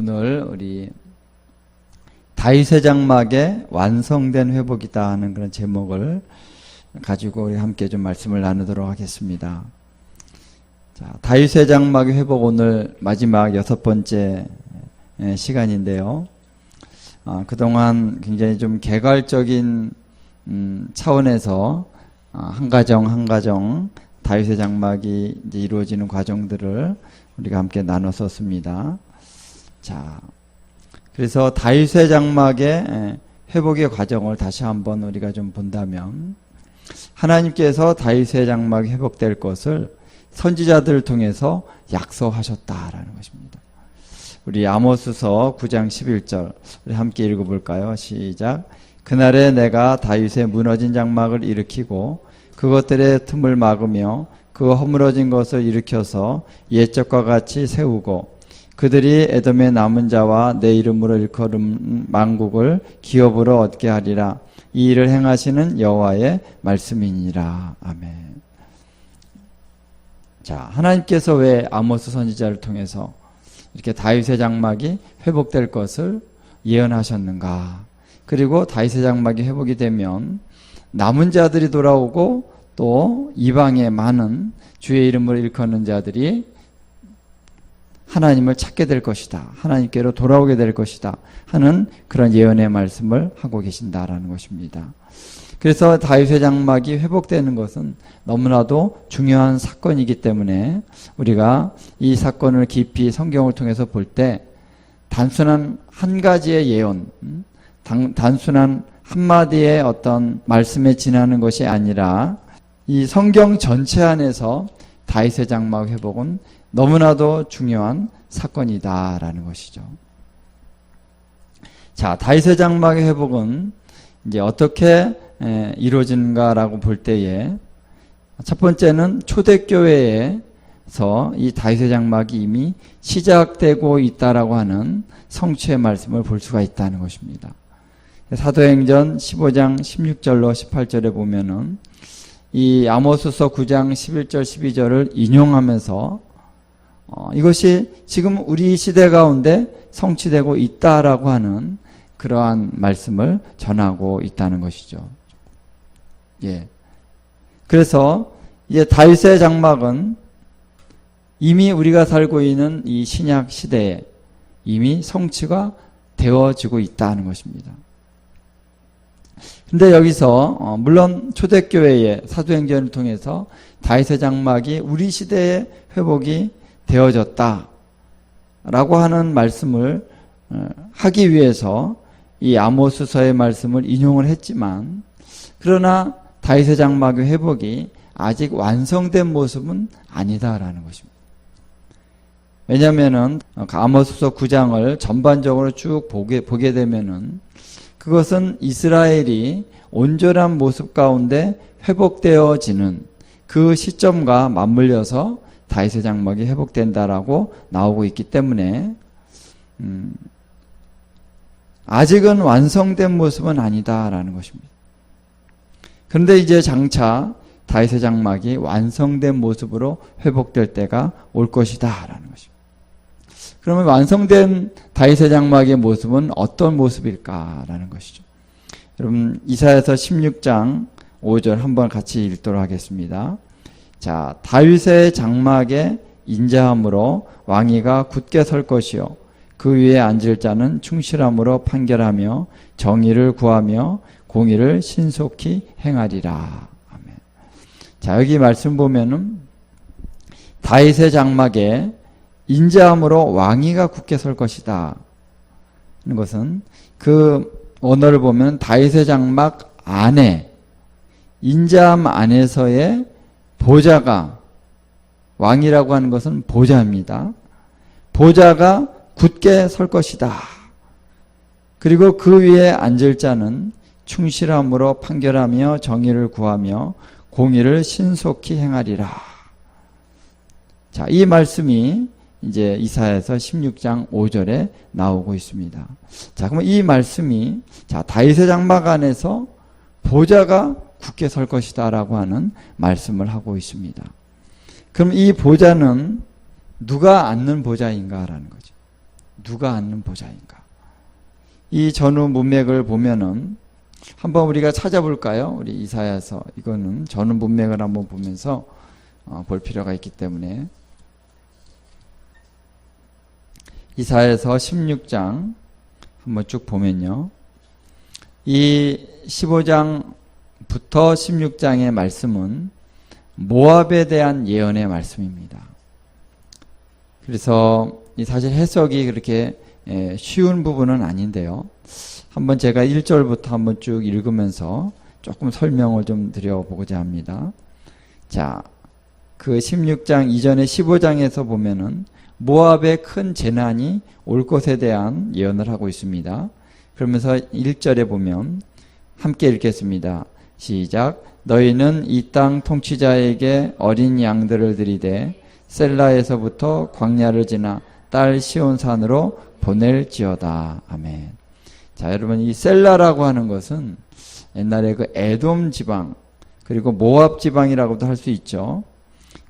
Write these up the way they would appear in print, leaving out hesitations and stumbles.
오늘 우리 다윗의 장막의 완성된 회복이다 하는 그런 제목을 가지고 우리 함께 좀 말씀을 나누도록 하겠습니다. 자, 다윗의 장막의 회복 오늘 마지막 6번째 시간인데요. 그동안 굉장히 좀 개괄적인 차원에서 한 가정 한 가정 다윗의 장막이 이제 이루어지는 과정들을 우리가 함께 나눴었습니다. 자, 그래서 다윗의 장막의 회복의 과정을 다시 한번 우리가 좀 본다면, 하나님께서 다윗의 장막이 회복될 것을 선지자들을 통해서 약속하셨다라는 것입니다. 우리 아모스서 9장 11절 우리 함께 읽어볼까요? 시작. 그날에 내가 다윗의 무너진 장막을 일으키고 그것들의 틈을 막으며 그 허물어진 것을 일으켜서 옛적과 같이 세우고 그들이 에돔의 남은 자와 내 이름으로 일컬은 만국을 기업으로 얻게 하리라. 이 일을 행하시는 여호와의 말씀이니라. 아멘. 자, 하나님께서 왜 아모스 선지자를 통해서 이렇게 다윗의 장막이 회복될 것을 예언하셨는가? 그리고 다윗의 장막이 회복이 되면 남은 자들이 돌아오고 또 이방의 많은 주의 이름으로 일컫는 자들이 하나님을 찾게 될 것이다, 하나님께로 돌아오게 될 것이다 하는 그런 예언의 말씀을 하고 계신다라는 것입니다. 그래서 다윗의 장막이 회복되는 것은 너무나도 중요한 사건이기 때문에 우리가 이 사건을 깊이 성경을 통해서 볼 때 단순한 한 가지의 예언, 단순한 한마디의 어떤 말씀에 지나는 것이 아니라 이 성경 전체 안에서 다윗의 장막 회복은 너무나도 중요한 사건이다라는 것이죠. 자, 다윗의 장막의 회복은 이제 어떻게 이루어지는가라고 볼 때에 첫 번째는 초대교회에서 이 다윗의 장막이 이미 시작되고 있다라고 하는 성취의 말씀을 볼 수가 있다는 것입니다. 사도행전 15장 16절로 18절에 보면은 이 아모스서 9장 11절 12절을 인용하면서 이것이 지금 우리 시대 가운데 성취되고 있다라고 하는 그러한 말씀을 전하고 있다는 것이죠. 예. 그래서 이제 다윗의 장막은 이미 우리가 살고 있는 이 신약 시대에 이미 성취가 되어지고 있다는 것입니다. 근데 여기서 물론 초대교회의 사도행전을 통해서 다윗의 장막이 우리 시대에 회복이 되어졌다 라고 하는 말씀을 하기 위해서 이 아모스서의 말씀을 인용을 했지만, 그러나 다윗의 장막의 회복이 아직 완성된 모습은 아니다라는 것입니다. 왜냐하면은 아모스서 9장을 전반적으로 쭉 보게 되면은 그것은 이스라엘이 온전한 모습 가운데 회복되어지는 그 시점과 맞물려서 다윗의 장막이 회복된다라고 나오고 있기 때문에 아직은 완성된 모습은 아니다라는 것입니다. 그런데 이제 장차 다윗의 장막이 완성된 모습으로 회복될 때가 올 것이다라는 것입니다. 그러면 완성된 다윗의 장막의 모습은 어떤 모습일까라는 것이죠. 여러분 이사야서 16장 5절 한번 같이 읽도록 하겠습니다. 자, 다윗의 장막에 인자함으로 왕위가 굳게 설 것이요 그 위에 앉을 자는 충실함으로 판결하며 정의를 구하며 공의를 신속히 행하리라. 아멘. 자, 여기 말씀 보면은 다윗의 장막에 인자함으로 왕위가 굳게 설 것이다 하는 것은 그 언어를 보면 다윗의 장막 안에 인자함 안에서의 보좌가, 왕이라고 하는 것은 보좌입니다. 보좌가 굳게 설 것이다. 그리고 그 위에 앉을 자는 충실함으로 판결하며 정의를 구하며 공의를 신속히 행하리라. 자, 이 말씀이 이제 이사야서 16장 5절에 나오고 있습니다. 자, 그럼 이 말씀이 자, 다윗의 장막 안에서 보좌가 굳게 설 것이다 라고 하는 말씀을 하고 있습니다. 그럼 이 보좌는 누가 앉는 보좌인가 라는 거죠. 누가 앉는 보좌인가? 이 전후 문맥을 보면은 한번 우리가 찾아볼까요? 우리 이사야서 이거는 전후 문맥을 한번 보면서 볼 필요가 있기 때문에 이사야서 16장 한번 쭉 보면요. 이 15장부터 16장의 말씀은 모압에 대한 예언의 말씀입니다. 그래서 사실 해석이 그렇게 쉬운 부분은 아닌데요. 한번 제가 1절부터 한번 쭉 읽으면서 조금 설명을 좀 드려보고자 합니다. 자, 그 16장 이전에 15장에서 보면은 모압의 큰 재난이 올 것에 대한 예언을 하고 있습니다. 그러면서 1절에 보면 함께 읽겠습니다. 시작. 너희는 이 땅 통치자에게 어린 양들을 들이되 셀라에서부터 광야를 지나 딸 시온산으로 보낼지어다. 아멘. 자, 여러분 이 셀라라고 하는 것은 옛날에 그 에돔 지방 그리고 모압 지방이라고도 할 수 있죠.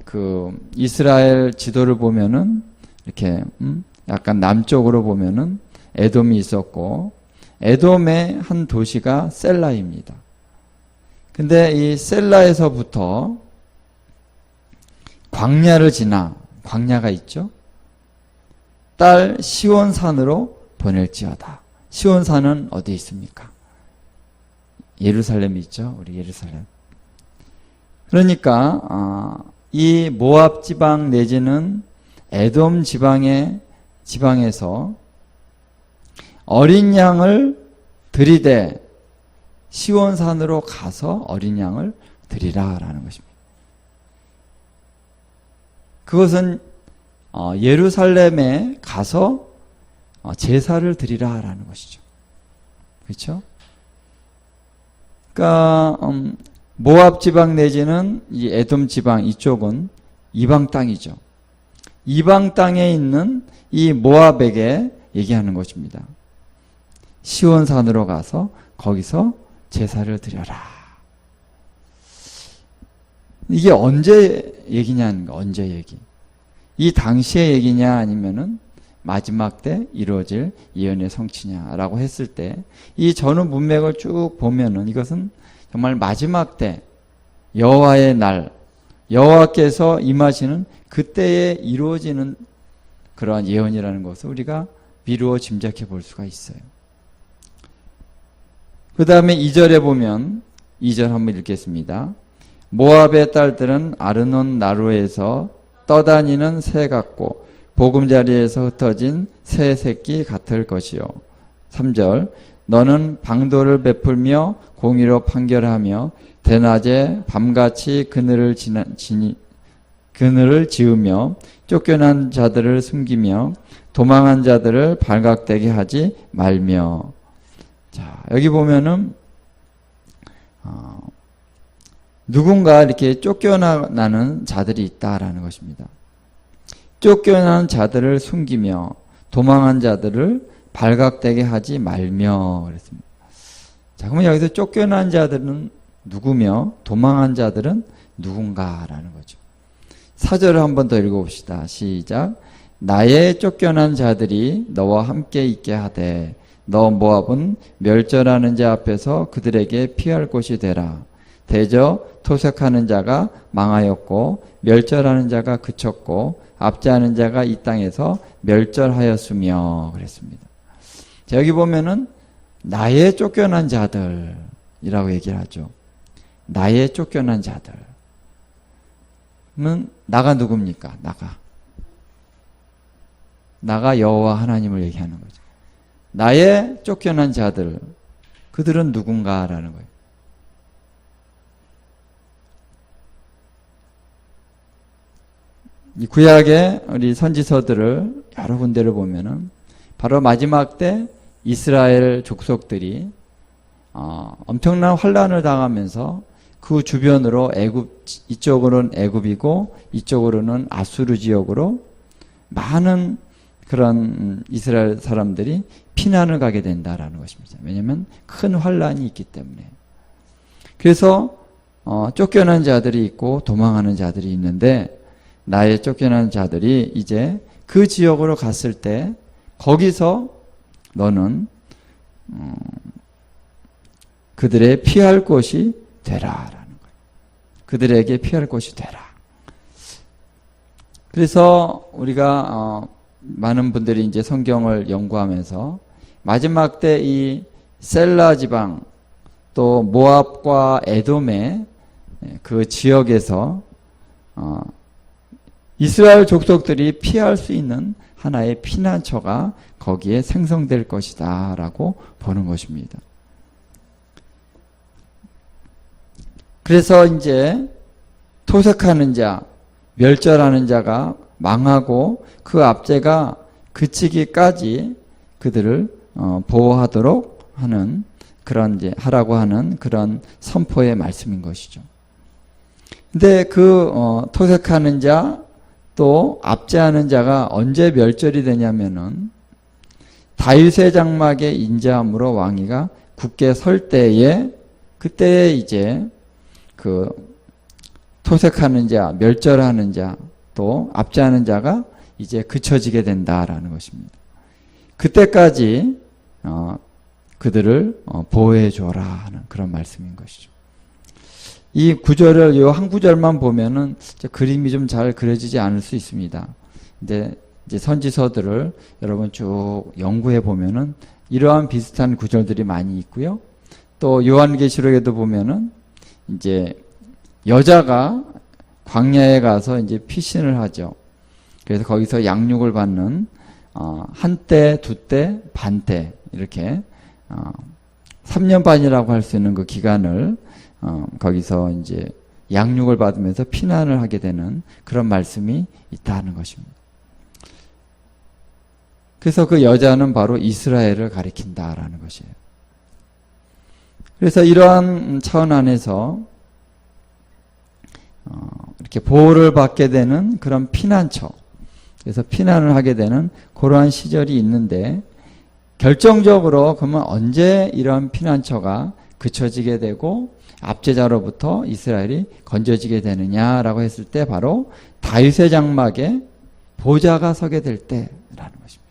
그 이스라엘 지도를 보면은 이렇게 약간 남쪽으로 보면은 에돔이 있었고 에돔의 한 도시가 셀라입니다. 근데 이 셀라에서부터 광야를 지나 광야가 있죠. 딸 시온산으로 보낼지어다. 시온산은 어디 있습니까? 예루살렘이 있죠. 우리 예루살렘. 그러니까 이 모압 지방 내지는 에돔 지방에서 어린 양을 들이대 시온산으로 가서 어린 양을 드리라라는 것입니다. 그것은 예루살렘에 가서 제사를 드리라라는 것이죠. 그렇죠? 그러니까 모압 지방 내지는 이 에돔 지방 이쪽은 이방 땅이죠. 이방 땅에 있는 이 모압에게 얘기하는 것입니다. 시온산으로 가서 거기서 제사를 드려라. 이게 언제 얘기냐는 거, 언제 얘기. 이 당시의 얘기냐 아니면은 마지막 때 이루어질 예언의 성취냐라고 했을 때 이 전후 문맥을 쭉 보면은 이것은 정말 마지막 때 여호와의 날, 여호와께서 임하시는 그때에 이루어지는 그러한 예언이라는 것을 우리가 미루어 짐작해 볼 수가 있어요. 그 다음에 2절에 보면 2절 한번 읽겠습니다. 모압의 딸들은 아르논 나루에서 떠다니는 새 같고 보금자리에서 흩어진 새 새끼 같을 것이요. 3절 너는 방도를 베풀며 공의로 판결하며 대낮에 밤같이 그늘을 지으며 쫓겨난 자들을 숨기며 도망한 자들을 발각되게 하지 말며. 자, 여기 보면은 누군가 이렇게 쫓겨나는 자들이 있다라는 것입니다. 쫓겨난 자들을 숨기며 도망한 자들을 발각되게 하지 말며 그랬습니다. 자, 그러면 여기서 쫓겨난 자들은 누구며 도망한 자들은 누군가라는 거죠. 4절을 한 번 더 읽어봅시다. 시작. 나의 쫓겨난 자들이 너와 함께 있게 하되 너 모압은 멸절하는 자 앞에서 그들에게 피할 곳이 되라. 대저 토색하는 자가 망하였고 멸절하는 자가 그쳤고 압제하는 자가 이 땅에서 멸절하였으며 그랬습니다. 자, 여기 보면은 나의 쫓겨난 자들이라고 얘기를 하죠. 나의 쫓겨난 자들은 나가 누굽니까? 나가 여호와 하나님을 얘기하는 거죠. 나의 쫓겨난 자들, 그들은 누군가라는 거예요. 이 구약의 우리 선지서들을 여러 군데를 보면은 바로 마지막 때 이스라엘 족속들이 엄청난 환란을 당하면서 그 주변으로 이쪽으로는 애굽이고 이쪽으로는 아수르 지역으로 많은 그런 이스라엘 사람들이 피난을 가게 된다라는 것입니다. 왜냐하면 큰 환란이 있기 때문에. 그래서 쫓겨난 자들이 있고 도망하는 자들이 있는데 나의 쫓겨난 자들이 이제 그 지역으로 갔을 때 거기서 너는 그들의 피할 곳이 되라라는 거예요. 그들에게 피할 곳이 되라. 그래서 우리가 많은 분들이 이제 성경을 연구하면서 마지막 때 이 셀라 지방 또 모압과 에돔의 그 지역에서 이스라엘 족속들이 피할 수 있는 하나의 피난처가 거기에 생성될 것이다 라고 보는 것입니다. 그래서 이제 토색하는 자, 멸절하는 자가 망하고 그 압제가 그치기까지 그들을 보호하도록 하는 그런 이제 하라고 하는 그런 선포의 말씀인 것이죠. 근데 그 토색하는 자 또 압제하는 자가 언제 멸절이 되냐면은 다윗의 장막에 인자함으로 왕위가 굳게 설 때에 그때에 이제 그 토색하는 자, 멸절하는 자, 또 압제하는 자가 이제 그쳐지게 된다라는 것입니다. 그때까지 그들을 보호해 줘라 하는 그런 말씀인 것이죠. 이 구절을 이 한 구절만 보면은 그림이 좀 잘 그려지지 않을 수 있습니다. 근데 이제 선지서들을 여러분 쭉 연구해 보면은 이러한 비슷한 구절들이 많이 있고요. 또 요한계시록에도 보면은 이제 여자가 광야에 가서 이제 피신을 하죠. 그래서 거기서 양육을 받는 한때, 두때, 반때 이렇게 3년 반이라고 할 수 있는 그 기간을 거기서 이제 양육을 받으면서 피난을 하게 되는 그런 말씀이 있다는 것입니다. 그래서 그 여자는 바로 이스라엘을 가리킨다라는 것이에요. 그래서 이러한 차원 안에서 이렇게 보호를 받게 되는 그런 피난처, 그래서 피난을 하게 되는 그러한 시절이 있는데 결정적으로 그러면 언제 이런 피난처가 그쳐지게 되고 압제자로부터 이스라엘이 건져지게 되느냐라고 했을 때 바로 다윗의 장막에 보좌가 서게 될 때라는 것입니다.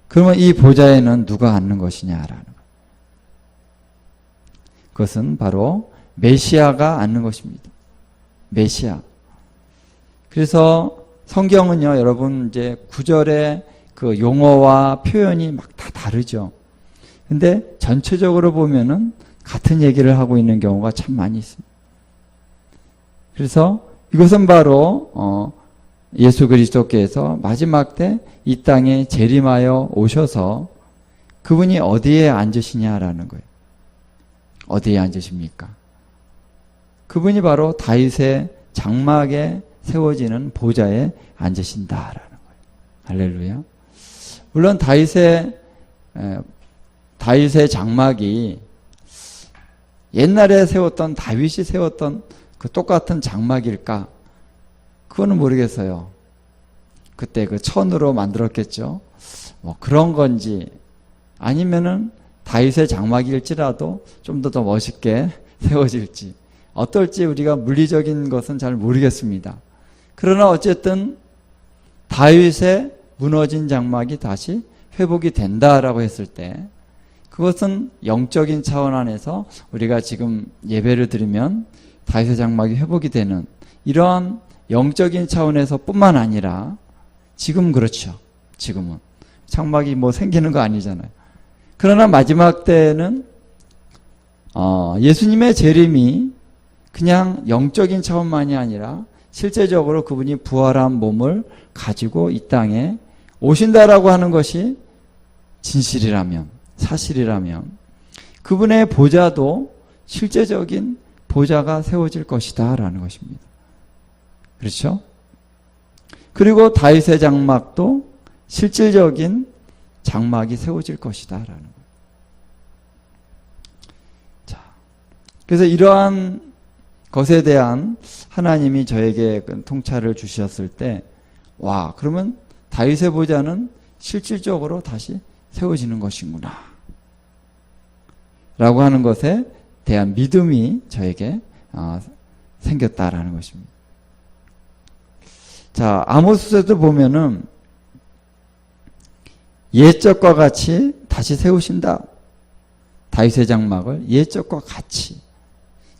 그러면 이 보좌에는 누가 앉는 것이냐라는 것. 그것은 바로 메시아가 앉는 것입니다. 메시아. 그래서 성경은요, 여러분 이제 구절의 그 용어와 표현이 막 다 다르죠. 근데 전체적으로 보면은 같은 얘기를 하고 있는 경우가 참 많이 있습니다. 그래서 이것은 바로 예수 그리스도께서 마지막 때 이 땅에 재림하여 오셔서 그분이 어디에 앉으시냐라는 거예요. 어디에 앉으십니까? 그분이 바로 다윗의 장막에 세워지는 보좌에 앉으신다라는 거예요. 할렐루야. 물론 다윗의 장막이 옛날에 세웠던 다윗이 세웠던 그 똑같은 장막일까? 그거는 모르겠어요. 그때 그 천으로 만들었겠죠. 뭐 그런 건지 아니면은 다윗의 장막일지라도 좀 더 멋있게 세워질지 어떨지 우리가 물리적인 것은 잘 모르겠습니다. 그러나 어쨌든 다윗의 무너진 장막이 다시 회복이 된다라고 했을 때 그것은 영적인 차원 안에서 우리가 지금 예배를 드리면 다윗의 장막이 회복이 되는 이러한 영적인 차원에서 뿐만 아니라 지금 그렇죠. 지금은 장막이 뭐 생기는 거 아니잖아요. 그러나 마지막 때는 예수님의 재림이 그냥 영적인 차원만이 아니라 실제적으로 그분이 부활한 몸을 가지고 이 땅에 오신다라고 하는 것이 진실이라면, 사실이라면 그분의 보좌도 실제적인 보좌가 세워질 것이다 라는 것입니다. 그렇죠? 그리고 다윗의 장막도 실질적인 장막이 세워질 것이다 라는 거예요. 자, 그래서 이러한 것에 대한 하나님이 저에게 통찰을 주셨을 때, 와, 그러면 다윗의 보좌는 실질적으로 다시 세워지는 것이구나 라고 하는 것에 대한 믿음이 저에게 생겼다라는 것입니다. 자, 아모스에도 보면은 옛적과 같이 다시 세우신다. 다윗의 장막을 옛적과 같이.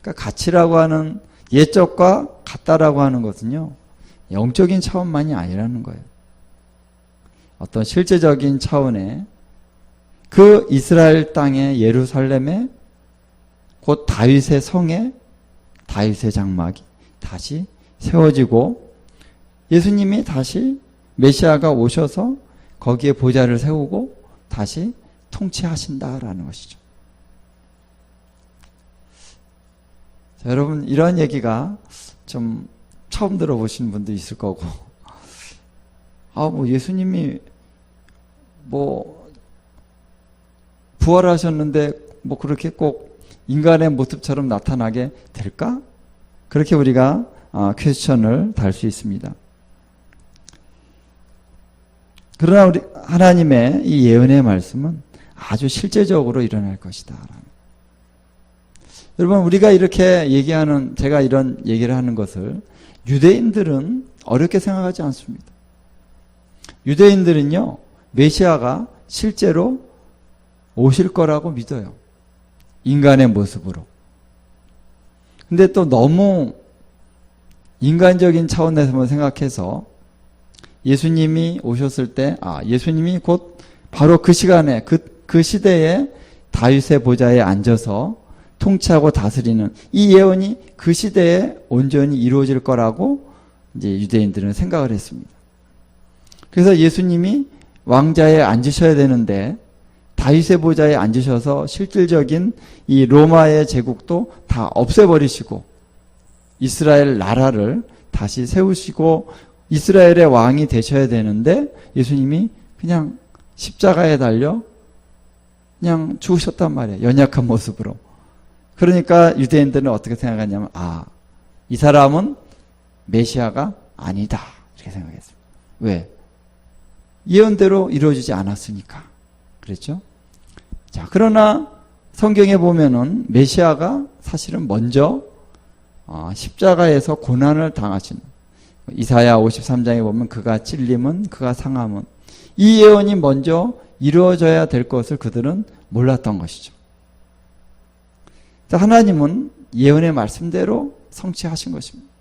그러니까 같이라고 하는 옛적과 같다라고 하는 것은요, 영적인 차원만이 아니라는 거예요. 어떤 실제적인 차원의 그 이스라엘 땅의 예루살렘에 곧 다윗의 성에 다윗의 장막이 다시 세워지고 예수님이 다시 메시아가 오셔서 거기에 보좌를 세우고 다시 통치하신다라는 것이죠. 자, 여러분 이런 얘기가 좀 처음 들어보신 분도 있을 거고 뭐 예수님이 뭐 부활하셨는데 뭐 그렇게 꼭 인간의 모습처럼 나타나게 될까? 그렇게 우리가 퀘스천을 달 수 있습니다. 그러나 우리 하나님의 이 예언의 말씀은 아주 실제적으로 일어날 것이다. 여러분 우리가 이렇게 얘기하는, 제가 이런 얘기를 하는 것을 유대인들은 어렵게 생각하지 않습니다. 유대인들은요, 메시아가 실제로 오실 거라고 믿어요. 인간의 모습으로. 근데 또 너무 인간적인 차원에서만 생각해서 예수님이 오셨을 때, 예수님이 곧 바로 그 시간에, 그 시대에 다윗의 보좌에 앉아서 통치하고 다스리는 이 예언이 그 시대에 온전히 이루어질 거라고 이제 유대인들은 생각을 했습니다. 그래서 예수님이 왕자에 앉으셔야 되는데 다윗의 보좌에 앉으셔서 실질적인 이 로마의 제국도 다 없애버리시고 이스라엘 나라를 다시 세우시고 이스라엘의 왕이 되셔야 되는데 예수님이 그냥 십자가에 달려 그냥 죽으셨단 말이에요. 연약한 모습으로. 그러니까 유대인들은 어떻게 생각하냐면 이 사람은 메시아가 아니다 이렇게 생각했어요. 왜? 예언대로 이루어지지 않았으니까. 그랬죠? 자, 그러나 성경에 보면은 메시아가 사실은 먼저 십자가에서 고난을 당하신, 이사야 53장에 보면 그가 찔림은 그가 상함은, 이 예언이 먼저 이루어져야 될 것을 그들은 몰랐던 것이죠. 자, 하나님은 예언의 말씀대로 성취하신 것입니다.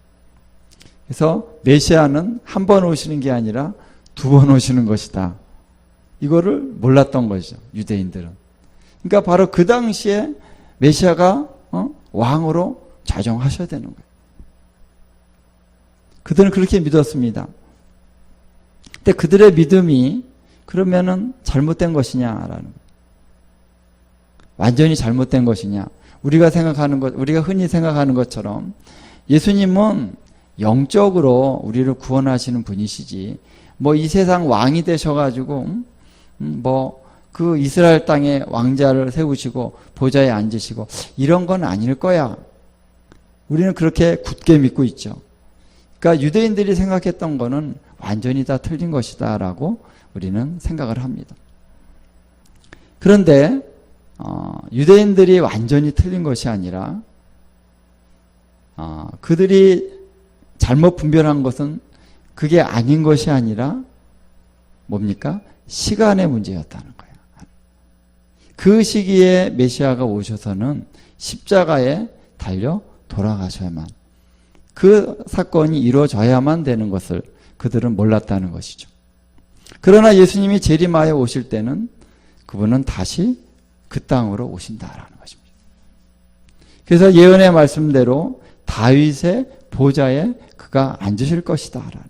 그래서 메시아는 한 번 오시는 게 아니라 두 번 오시는 것이다. 이거를 몰랐던 거죠, 유대인들은. 그러니까 바로 그 당시에 메시아가 왕으로 좌정하셔야 되는 거예요. 그들은 그렇게 믿었습니다. 근데 그들의 믿음이 그러면은 잘못된 것이냐라는 거예요. 완전히 잘못된 것이냐. 우리가 흔히 생각하는 것처럼 예수님은 영적으로 우리를 구원하시는 분이시지, 뭐 이 세상 왕이 되셔가지고, 그 이스라엘 땅에 왕자를 세우시고 보좌에 앉으시고 이런 건 아닐 거야. 우리는 그렇게 굳게 믿고 있죠. 그러니까 유대인들이 생각했던 거는 완전히 다 틀린 것이다 라고 우리는 생각을 합니다. 그런데 유대인들이 완전히 틀린 것이 아니라 그들이 잘못 분별한 것은 그게 아닌 것이 아니라 뭡니까? 시간의 문제였다는 거예요. 그 시기에 메시아가 오셔서는 십자가에 달려 돌아가셔야만, 그 사건이 이루어져야만 되는 것을 그들은 몰랐다는 것이죠. 그러나 예수님이 재림하여 오실 때는 그분은 다시 그 땅으로 오신다라는 것입니다. 그래서 예언의 말씀대로 다윗의 보좌에 그가 앉으실 것이다 라는,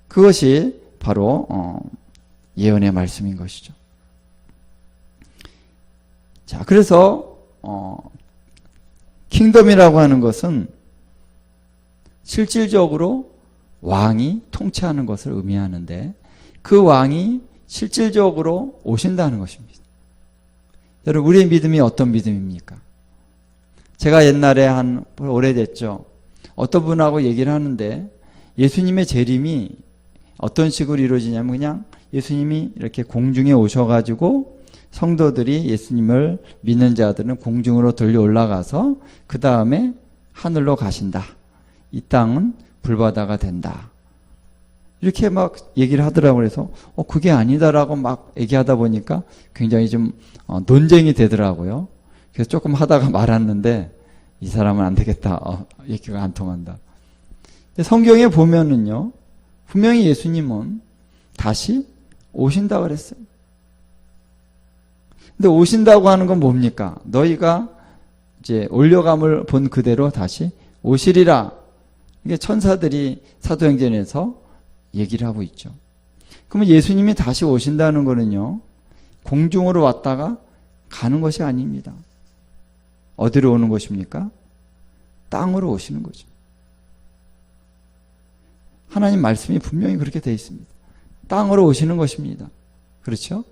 그것이 바로 예언의 말씀인 것이죠. 자, 그래서 킹덤이라고 하는 것은 실질적으로 왕이 통치하는 것을 의미하는데 그 왕이 실질적으로 오신다는 것입니다. 여러분, 우리의 믿음이 어떤 믿음입니까? 제가 옛날에 오래됐죠. 어떤 분하고 얘기를 하는데 예수님의 재림이 어떤 식으로 이루어지냐면 그냥 예수님이 이렇게 공중에 오셔가지고 성도들이 예수님을 믿는 자들은 공중으로 들려 올라가서 그 다음에 하늘로 가신다. 이 땅은 불바다가 된다. 이렇게 막 얘기를 하더라고요. 그래서 그게 아니다라고 막 얘기하다 보니까 굉장히 좀 논쟁이 되더라고요. 그래서 조금 하다가 말았는데 이 사람은 안 되겠다. 얘기가 안 통한다. 근데 성경에 보면은요, 분명히 예수님은 다시 오신다 그랬어요. 근데 오신다고 하는 건 뭡니까? 너희가 이제 올려감을 본 그대로 다시 오시리라. 이게 천사들이 사도행전에서 얘기를 하고 있죠. 그러면 예수님이 다시 오신다는 거는요, 공중으로 왔다가 가는 것이 아닙니다. 어디로 오는 것입니까? 땅으로 오시는 거죠. 하나님 말씀이 분명히 그렇게 되어 있습니다. 땅으로 오시는 것입니다. 그렇죠?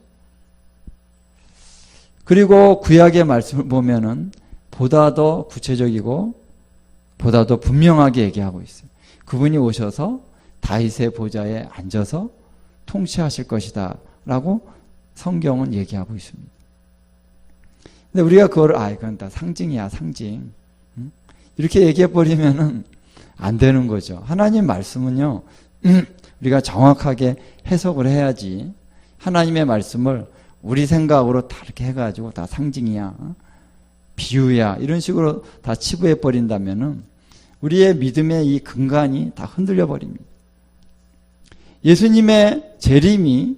그리고 구약의 말씀을 보면은 보다 더 구체적이고 보다 더 분명하게 얘기하고 있어요. 그분이 오셔서 다윗의 보좌에 앉아서 통치하실 것이다 라고 성경은 얘기하고 있습니다. 근데 우리가 그걸 이건 다 상징이야, 상징. 이렇게 얘기해버리면은 안 되는 거죠. 하나님 말씀은요, 우리가 정확하게 해석을 해야지. 하나님의 말씀을 우리 생각으로 다 이렇게 해가지고 다 상징이야, 비유야, 이런 식으로 다 치부해버린다면은 우리의 믿음의 이 근간이 다 흔들려 버립니다. 예수님의 재림이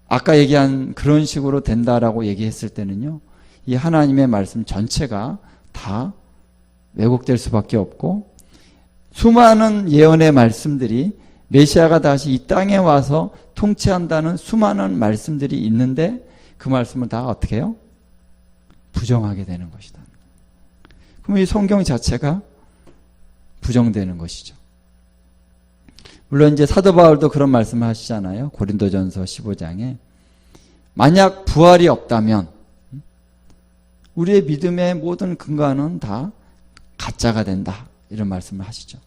아까 얘기한 그런 식으로 된다라고 얘기했을 때는요, 이 하나님의 말씀 전체가 다 왜곡될 수밖에 없고, 수많은 예언의 말씀들이 메시아가 다시 이 땅에 와서 통치한다는 수많은 말씀들이 있는데 그 말씀을 다 어떻게 해요? 부정하게 되는 것이다. 그럼 이 성경 자체가 부정되는 것이죠. 물론 이제 사도 바울도 그런 말씀을 하시잖아요. 고린도전서 15장에 만약 부활이 없다면 우리의 믿음의 모든 근간은 다 가짜가 된다, 이런 말씀을 하시죠.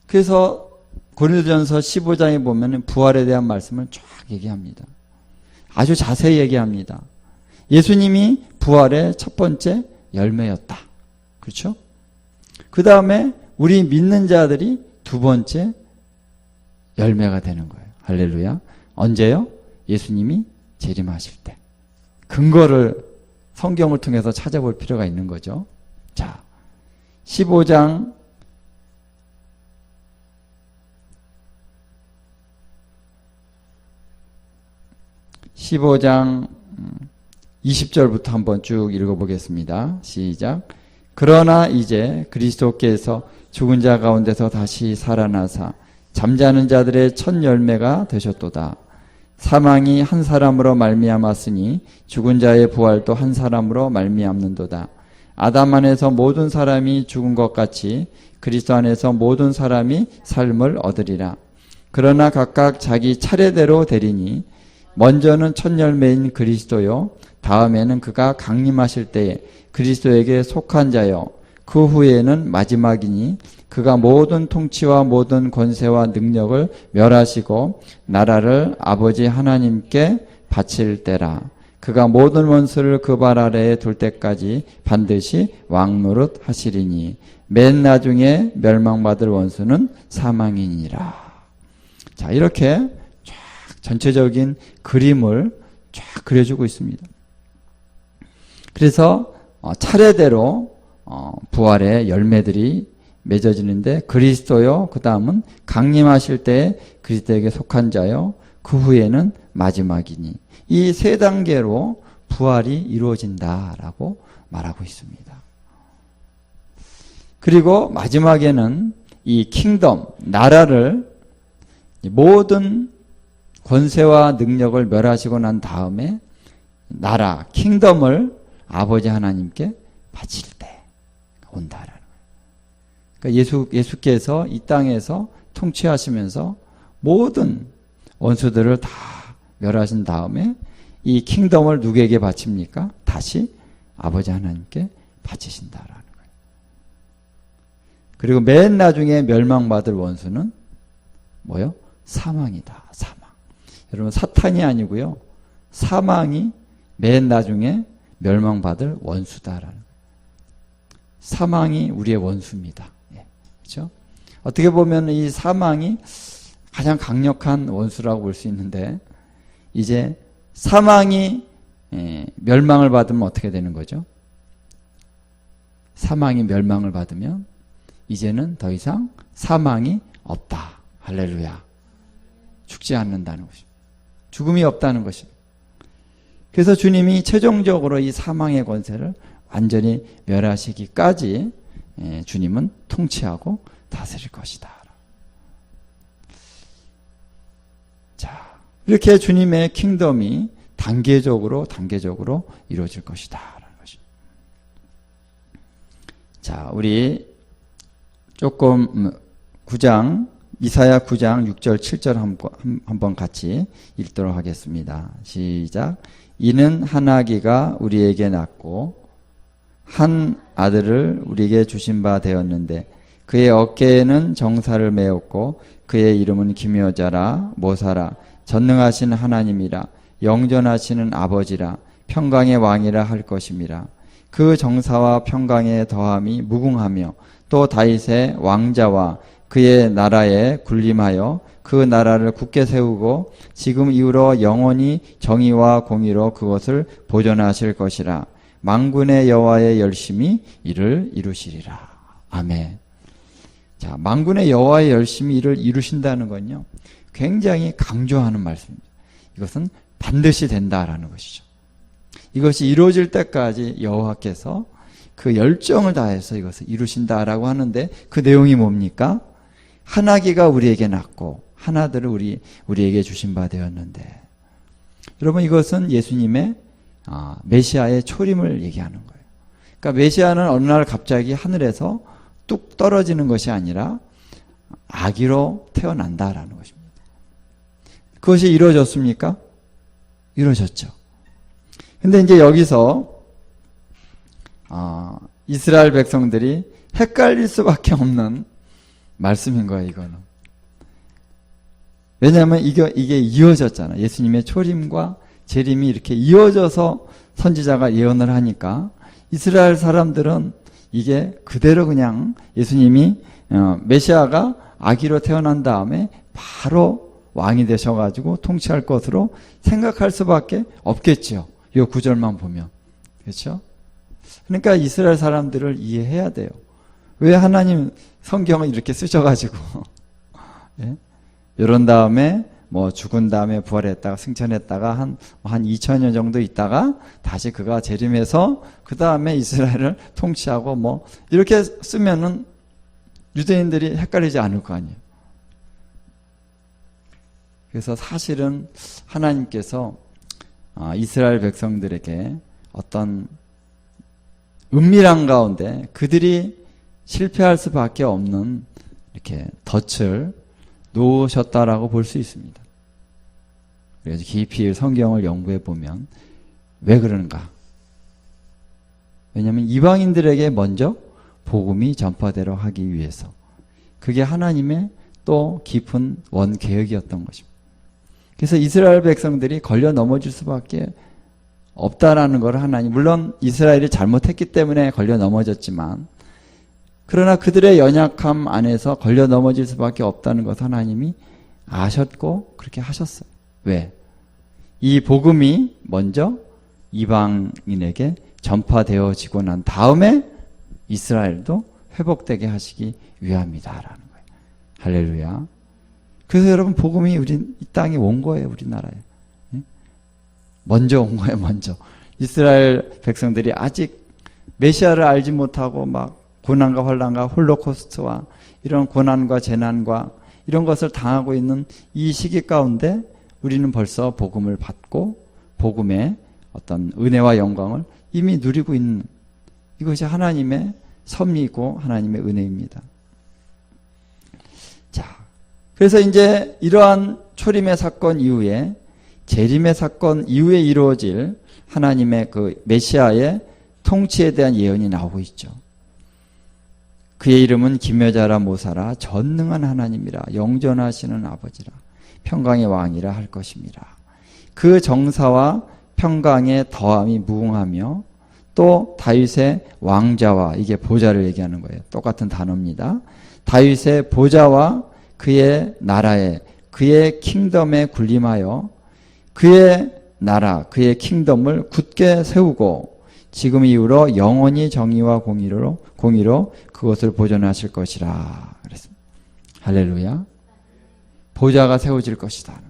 그래서 고린도전서 15장에 보면 부활에 대한 말씀을 쫙 얘기합니다. 아주 자세히 얘기합니다. 예수님이 부활의 첫 번째 열매였다. 그렇죠? 그 다음에 우리 믿는 자들이 두 번째 열매가 되는 거예요. 할렐루야. 언제요? 예수님이 재림하실 때. 근거를 성경을 통해서 찾아볼 필요가 있는 거죠. 자, 15장 20절부터 한번 쭉 읽어보겠습니다. 시작. 그러나 이제 그리스도께서 죽은 자 가운데서 다시 살아나사 잠자는 자들의 첫 열매가 되셨도다. 사망이 한 사람으로 말미암았으니 죽은 자의 부활도 한 사람으로 말미암는도다. 아담 안에서 모든 사람이 죽은 것 같이 그리스도 안에서 모든 사람이 삶을 얻으리라. 그러나 각각 자기 차례대로 되리니 먼저는 첫 열매인 그리스도요, 다음에는 그가 강림하실 때에 그리스도에게 속한 자요, 그 후에는 마지막이니 그가 모든 통치와 모든 권세와 능력을 멸하시고 나라를 아버지 하나님께 바칠 때라. 그가 모든 원수를 그 발 아래에 둘 때까지 반드시 왕노릇 하시리니 맨 나중에 멸망받을 원수는 사망이니라. 자, 이렇게 쫙 전체적인 그림을 쫙 그려주고 있습니다. 그래서 차례대로 부활의 열매들이 맺어지는데 그리스도요, 그 다음은 강림하실 때에 그리스도에게 속한 자요, 그 후에는 마지막이니, 이 세 단계로 부활이 이루어진다라고 말하고 있습니다. 그리고 마지막에는 이 킹덤, 나라를 모든 권세와 능력을 멸하시고 난 다음에 나라, 킹덤을 아버지 하나님께 바칠 때 온다라는 거예요. 그러니까 예수께서 이 땅에서 통치하시면서 모든 원수들을 다 멸하신 다음에 이 킹덤을 누구에게 바칩니까? 다시 아버지 하나님께 바치신다라는 거예요. 그리고 맨 나중에 멸망받을 원수는 뭐요? 사망이다. 사망. 여러분, 사탄이 아니고요, 사망이 맨 나중에 멸망받을 원수다라는 거예요. 사망이 우리의 원수입니다. 예, 그렇죠? 어떻게 보면 이 사망이 가장 강력한 원수라고 볼 수 있는데, 이제 사망이 멸망을 받으면 어떻게 되는 거죠? 사망이 멸망을 받으면 이제는 더 이상 사망이 없다. 할렐루야. 죽지 않는다는 것입니다. 죽음이 없다는 것입니다. 그래서 주님이 최종적으로 이 사망의 권세를 완전히 멸하시기까지 주님은 통치하고 다스릴 것이다. 자, 이렇게 주님의 킹덤이 단계적으로 이루어질 것이다. 라는 것입니다. 자, 우리 조금 이사야 9장 6절 7절 한번 같이 읽도록 하겠습니다. 시작. 이는 한 아기가 우리에게 낳고 한 아들을 우리에게 주신 바 되었는데 그의 어깨에는 정사를 메었고 그의 이름은 기묘자라 모사라 전능하신 하나님이라 영존하시는 아버지라 평강의 왕이라 할 것임이라. 그 정사와 평강의 더함이 무궁하며 또 다윗의 왕자와 그의 나라에 군림하여 그 나라를 굳게 세우고 지금 이후로 영원히 정의와 공의로 그것을 보존하실 것이라. 만군의 여호와의 열심히 이를 이루시리라. 아멘. 자, 만군의 여호와의 열심히 이를 이루신다는 건요, 굉장히 강조하는 말씀입니다. 이것은 반드시 된다라는 것이죠. 이것이 이루어질 때까지 여호와께서 그 열정을 다해서 이것을 이루신다라고 하는데, 그 내용이 뭡니까? 한 아기가 우리에게 낳고 한 아들을 우리에게 주신 바 되었는데, 여러분, 이것은 예수님의 메시아의 초림을 얘기하는 거예요. 그러니까 메시아는 어느 날 갑자기 하늘에서 뚝 떨어지는 것이 아니라 아기로 태어난다라는 것입니다. 그것이 이루어졌습니까? 이루어졌죠. 근데 이제 여기서 이스라엘 백성들이 헷갈릴 수밖에 없는 말씀인 거예요, 이거는. 왜냐하면 이게 이어졌잖아. 예수님의 초림과 재림이 이렇게 이어져서 선지자가 예언을 하니까 이스라엘 사람들은 이게 그대로 그냥 예수님이 메시아가 아기로 태어난 다음에 바로 왕이 되셔가지고 통치할 것으로 생각할 수밖에 없겠지요. 이 구절만 보면. 그렇죠? 그러니까 이스라엘 사람들을 이해해야 돼요. 왜 하나님 성경을 이렇게 쓰셔가지고 예? 이런 다음에 뭐 죽은 다음에 부활했다가 승천했다가 한 2000년 정도 있다가 다시 그가 재림해서 그 다음에 이스라엘을 통치하고 뭐 이렇게 쓰면은 유대인들이 헷갈리지 않을 거 아니에요. 그래서 사실은 하나님께서 이스라엘 백성들에게 어떤 은밀한 가운데 그들이 실패할 수밖에 없는 이렇게 덫을 놓으셨다라고 볼 수 있습니다. 그래서 깊이 성경을 연구해 보면 왜 그런가? 왜냐하면 이방인들에게 먼저 복음이 전파되려 하기 위해서, 그게 하나님의 또 깊은 원계획이었던 것입니다. 그래서 이스라엘 백성들이 걸려 넘어질 수밖에 없다라는 걸 하나님, 물론 이스라엘이 잘못했기 때문에 걸려 넘어졌지만, 그러나 그들의 연약함 안에서 걸려 넘어질 수밖에 없다는 것을 하나님이 아셨고 그렇게 하셨어요. 왜? 이 복음이 먼저 이방인에게 전파되어지고 난 다음에 이스라엘도 회복되게 하시기 위함이다라는 거예요. 할렐루야. 그래서 여러분, 복음이 이 땅에 온 거예요. 우리나라에. 먼저 온 거예요. 먼저. 이스라엘 백성들이 아직 메시아를 알지 못하고 막 고난과 환난과 홀로코스트와 이런 고난과 재난과 이런 것을 당하고 있는 이 시기 가운데 우리는 벌써 복음을 받고 복음의 어떤 은혜와 영광을 이미 누리고 있는, 이것이 하나님의 섭리이고 하나님의 은혜입니다. 자, 그래서 이제 이러한 초림의 사건 이후에 재림의 사건 이후에 이루어질 하나님의 그 메시아의 통치에 대한 예언이 나오고 있죠. 그의 이름은 기묘자라 모사라 전능한 하나님이라 영존하시는 아버지라 평강의 왕이라 할 것입니다. 그 정사와 평강의 더함이 무궁하며 또 다윗의 왕자와, 이게 보좌를 얘기하는 거예요. 똑같은 단어입니다. 다윗의 보좌와 그의 나라에, 그의 킹덤에 군림하여 그의 나라, 그의 킹덤을 굳게 세우고 지금 이후로 영원히 정의와 공의로 그것을 보존하실 것이라 그랬습니다. 할렐루야. 보좌가 세워질 것이다.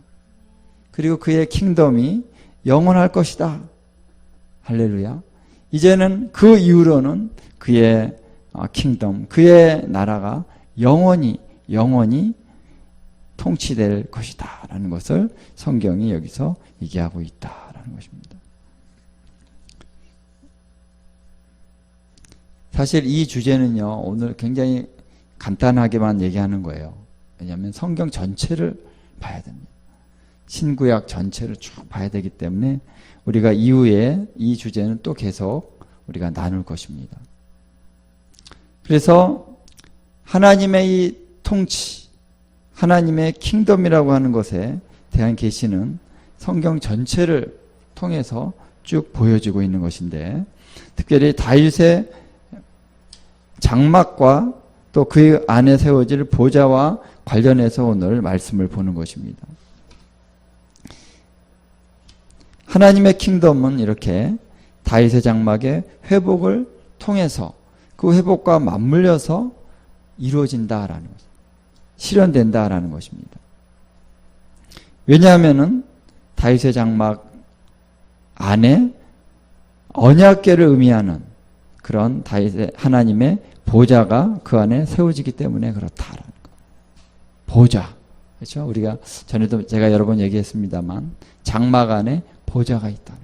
그리고 그의 킹덤이 영원할 것이다. 할렐루야. 이제는 그 이후로는 그의 킹덤, 그의 나라가 영원히 통치될 것이다 라는 것을 성경이 여기서 얘기하고 있다라는 것입니다. 사실 이 주제는요, 오늘 굉장히 간단하게만 얘기하는 거예요. 왜냐하면 성경 전체를 봐야 됩니다. 신구약 전체를 쭉 봐야 되기 때문에 우리가 이후에 이 주제는 또 계속 우리가 나눌 것입니다. 그래서 하나님의 이 통치, 하나님의 킹덤이라고 하는 것에 대한 계시는 성경 전체를 통해서 쭉 보여지고 있는 것인데, 특별히 다윗의 장막과 또 그 안에 세워질 보좌와 관련해서 오늘 말씀을 보는 것입니다. 하나님의 킹덤은 이렇게 다윗의 장막의 회복을 통해서 그 회복과 맞물려서 이루어진다라는 것, 실현된다라는 것입니다. 왜냐하면은 다윗의 장막 안에 언약궤를 의미하는 그런 다윗의 하나님의 보좌가 그 안에 세워지기 때문에 그렇다라는 것. 보좌, 그렇죠? 우리가 전에도 제가 여러 번 얘기했습니다만 장막 안에 보좌가 있다는.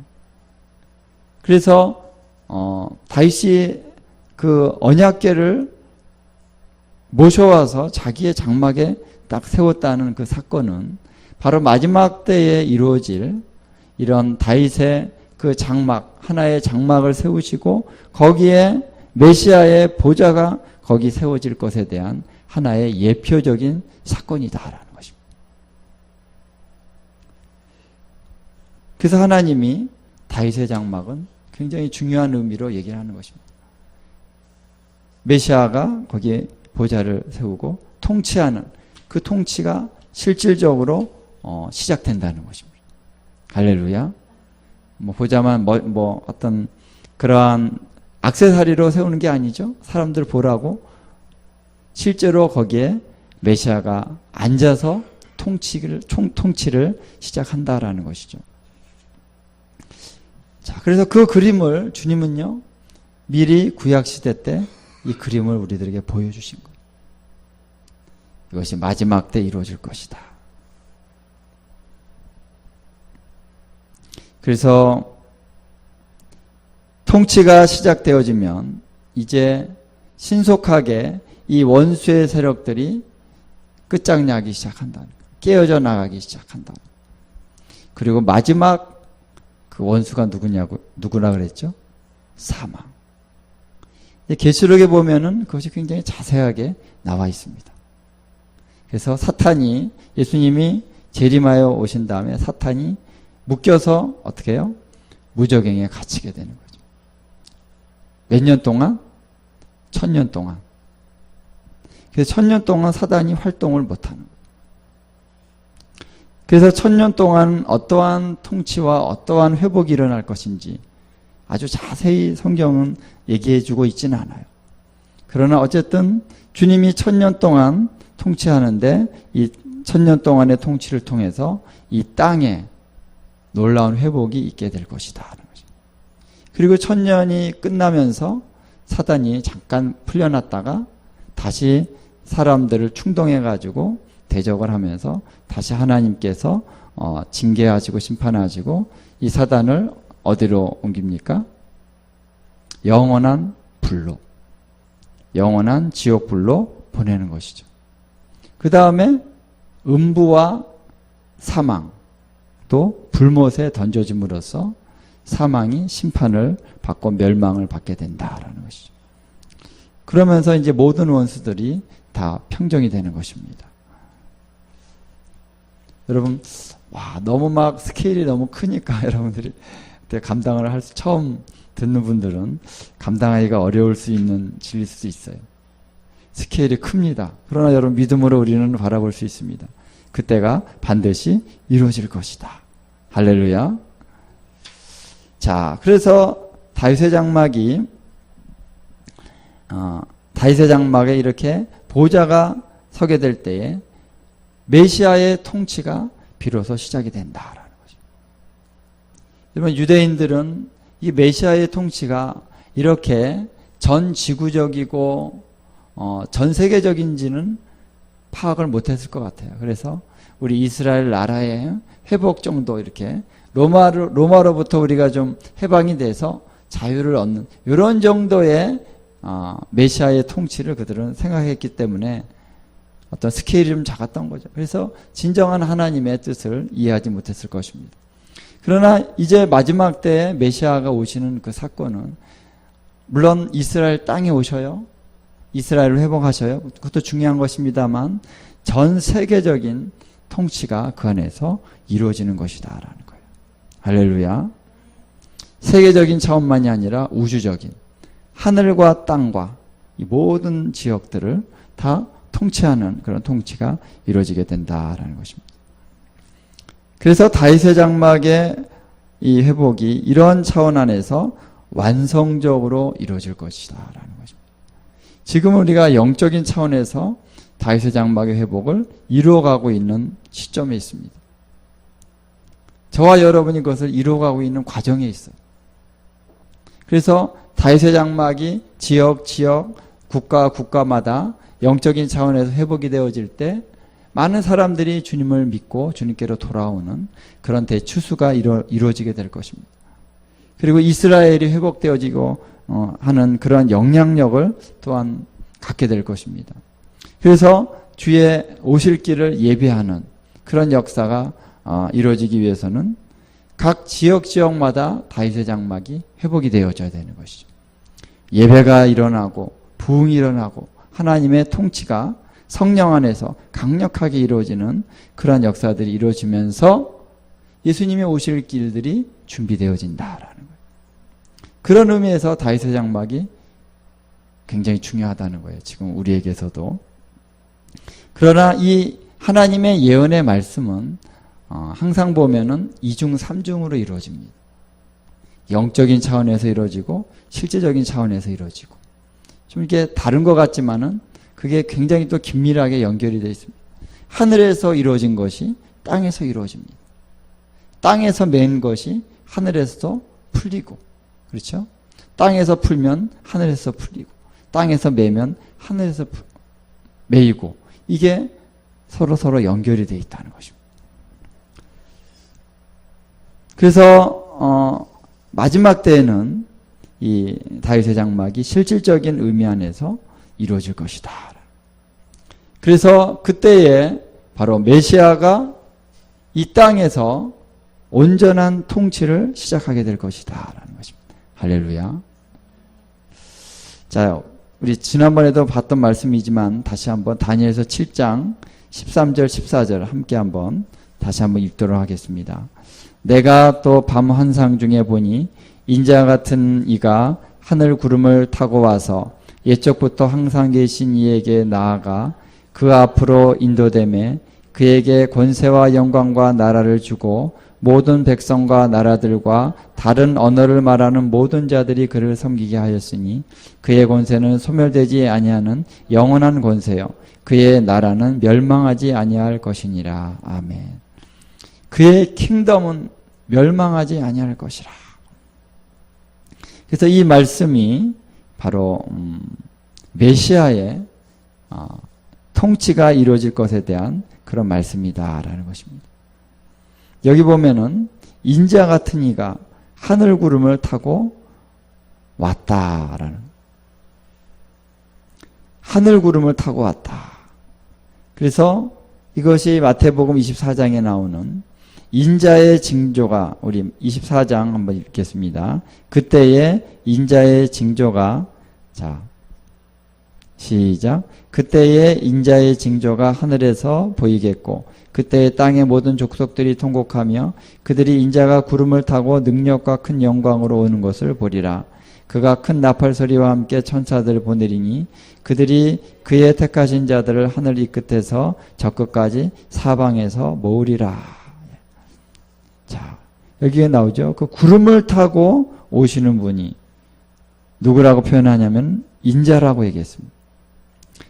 그래서 다윗이 그 언약궤를 모셔와서 자기의 장막에 딱 세웠다는 그 사건은 바로 마지막 때에 이루어질 이런 다윗의 그 장막, 하나의 장막을 세우시고 거기에 메시아의 보좌가 거기 세워질 것에 대한 하나의 예표적인 사건이다라는 것입니다. 그래서 하나님이 다윗의 장막은 굉장히 중요한 의미로 얘기를 하는 것입니다. 메시아가 거기에 보좌를 세우고 통치하는 그 통치가 실질적으로 시작된다는 것입니다. 할렐루야. 보자만 어떤 그러한 액세서리로 세우는 게 아니죠. 사람들 보라고 실제로 거기에 메시아가 앉아서 통치를 시작한다라는 것이죠. 자, 그래서 그 그림을 주님은요, 미리 구약시대 때 이 그림을 우리들에게 보여주신 거예요. 이것이 마지막 때 이루어질 것이다. 그래서 통치가 시작되어지면 이제 신속하게 이 원수의 세력들이 끝장나기 시작한다는 거예요. 깨어져 나가기 시작한다는 거예요. 그리고 마지막 그 원수가 누구라 그랬죠? 사망. 계시록에 보면은 그것이 굉장히 자세하게 나와 있습니다. 그래서 사탄이, 예수님이 재림하여 오신 다음에 사탄이 묶여서 어떻게 해요? 무저갱에 갇히게 되는 거죠. 몇 년 동안? 1000년 동안. 그래서 1000년 동안 사단이 활동을 못하는 거예요. 그래서 1000년 동안 어떠한 통치와 어떠한 회복이 일어날 것인지 아주 자세히 성경은 얘기해주고 있지는 않아요. 그러나 어쨌든 주님이 1000년 동안 통치하는데 이 1000년 동안의 통치를 통해서 이 땅에 놀라운 회복이 있게 될 것이다 하는 거죠. 그리고 1000년이 끝나면서 사단이 잠깐 풀려났다가 다시 사람들을 충동해가지고 대적을 하면서 다시 하나님께서 징계하시고 심판하시고 이 사단을 어디로 옮깁니까? 영원한 불로, 영원한 지옥불로 보내는 것이죠. 그 다음에 음부와 사망, 또 불못에 던져짐으로써 사망이 심판을 받고 멸망을 받게 된다라는 것이죠. 그러면서 이제 모든 원수들이 다 평정이 되는 것입니다. 여러분, 너무 막 스케일이 너무 크니까 여러분들이 감당을 처음 듣는 분들은 감당하기가 어려울 수 있는 진리일 수 있어요. 스케일이 큽니다. 그러나 여러분 믿음으로 우리는 바라볼 수 있습니다. 그때가 반드시 이루어질 것이다. 할렐루야. 자, 그래서 다윗의 장막에 이렇게 보좌가 서게 될 때에 메시아의 통치가 비로소 시작이 된다라는 거죠. 여러분, 유대인들은 이 메시아의 통치가 이렇게 전 지구적이고 전 세계적인지는 파악을 못했을 것 같아요. 그래서 우리 이스라엘 나라의 회복 정도, 이렇게 로마로부터 우리가 좀 해방이 돼서 자유를 얻는 이런 정도의 메시아의 통치를 그들은 생각했기 때문에 어떤 스케일이 좀 작았던 거죠. 그래서 진정한 하나님의 뜻을 이해하지 못했을 것입니다. 그러나 이제 마지막 때에 메시아가 오시는 그 사건은 물론 이스라엘 땅에 오셔요. 이스라엘을 회복하셔요. 그것도 중요한 것입니다만 전 세계적인 통치가 그 안에서 이루어지는 것이다라는 거예요. 할렐루야. 세계적인 차원만이 아니라 우주적인 하늘과 땅과 이 모든 지역들을 다 통치하는 그런 통치가 이루어지게 된다라는 것입니다. 그래서 다윗의 장막의 이 회복이 이런 차원 안에서 완성적으로 이루어질 것이다라는 것입니다. 지금 우리가 영적인 차원에서 다윗의 장막의 회복을 이루어가고 있는 시점에 있습니다. 저와 여러분이 그것을 이루어가고 있는 과정에 있어요. 그래서 다윗의 장막이 지역, 국가마다 영적인 차원에서 회복이 되어질 때 많은 사람들이 주님을 믿고 주님께로 돌아오는 그런 대추수가 이루어지게 될 것입니다. 그리고 이스라엘이 회복되어지고 하는 그런 영향력을 또한 갖게 될 것입니다. 그래서 주의 오실 길을 예배하는 그런 역사가 이루어지기 위해서는 각 지역마다 다윗의 장막이 회복이 되어져야 되는 것이죠. 예배가 일어나고 부흥이 일어나고 하나님의 통치가 성령 안에서 강력하게 이루어지는 그러한 역사들이 이루어지면서 예수님이 오실 길들이 준비되어진다라는 거예요. 그런 의미에서 다윗의 장막이 굉장히 중요하다는 거예요. 지금 우리에게서도. 그러나 이 하나님의 예언의 말씀은 항상 보면은 2중 3중으로 이루어집니다. 영적인 차원에서 이루어지고 실제적인 차원에서 이루어지고 좀 이게 다른 것 같지만은 그게 굉장히 또 긴밀하게 연결이 되어 있습니다. 하늘에서 이루어진 것이 땅에서 이루어집니다. 땅에서 맨 것이 하늘에서 풀리고, 그렇죠? 땅에서 풀면 하늘에서 풀리고, 땅에서 매면 하늘에서 매이고, 이게 서로 연결이 되어 있다는 것입니다. 그래서 마지막 때에는 이 다윗의 장막이 실질적인 의미 안에서 이루어질 것이다. 그래서 그때에 바로 메시아가 이 땅에서 온전한 통치를 시작하게 될 것이다 라는 것입니다. 할렐루야. 자, 우리 지난번에도 봤던 말씀이지만 다시 한번 다니엘서 7장 13절 14절 함께 한번 다시 한번 읽도록 하겠습니다. 내가 또 밤 환상 중에 보니 인자 같은 이가 하늘 구름을 타고 와서 옛적부터 항상 계신 이에게 나아가 그 앞으로 인도되매 그에게 권세와 영광과 나라를 주고 모든 백성과 나라들과 다른 언어를 말하는 모든 자들이 그를 섬기게 하였으니 그의 권세는 소멸되지 아니하는 영원한 권세요 그의 나라는 멸망하지 아니할 것이니라. 아멘. 그의 킹덤은 멸망하지 아니할 것이라. 그래서 이 말씀이 바로 메시아의 통치가 이루어질 것에 대한 그런 말씀이다라는 것입니다. 여기 보면은 인자 같은 이가 하늘 구름을 타고 왔다라는, 하늘 구름을 타고 왔다. 그래서 이것이 마태복음 24장에 나오는 인자의 징조가, 우리 24장 한번 읽겠습니다. 그때의 인자의 징조가, 자, 시작. 그때의 인자의 징조가 하늘에서 보이겠고 그때의 땅의 모든 족속들이 통곡하며 그들이 인자가 구름을 타고 능력과 큰 영광으로 오는 것을 보리라. 그가 큰 나팔 소리와 함께 천사들을 보내리니 그들이 그의 택하신 자들을 하늘 이 끝에서 저 끝까지 사방에서 모으리라. 자, 여기에 나오죠. 그 구름을 타고 오시는 분이 누구라고 표현하냐면 인자라고 얘기했습니다.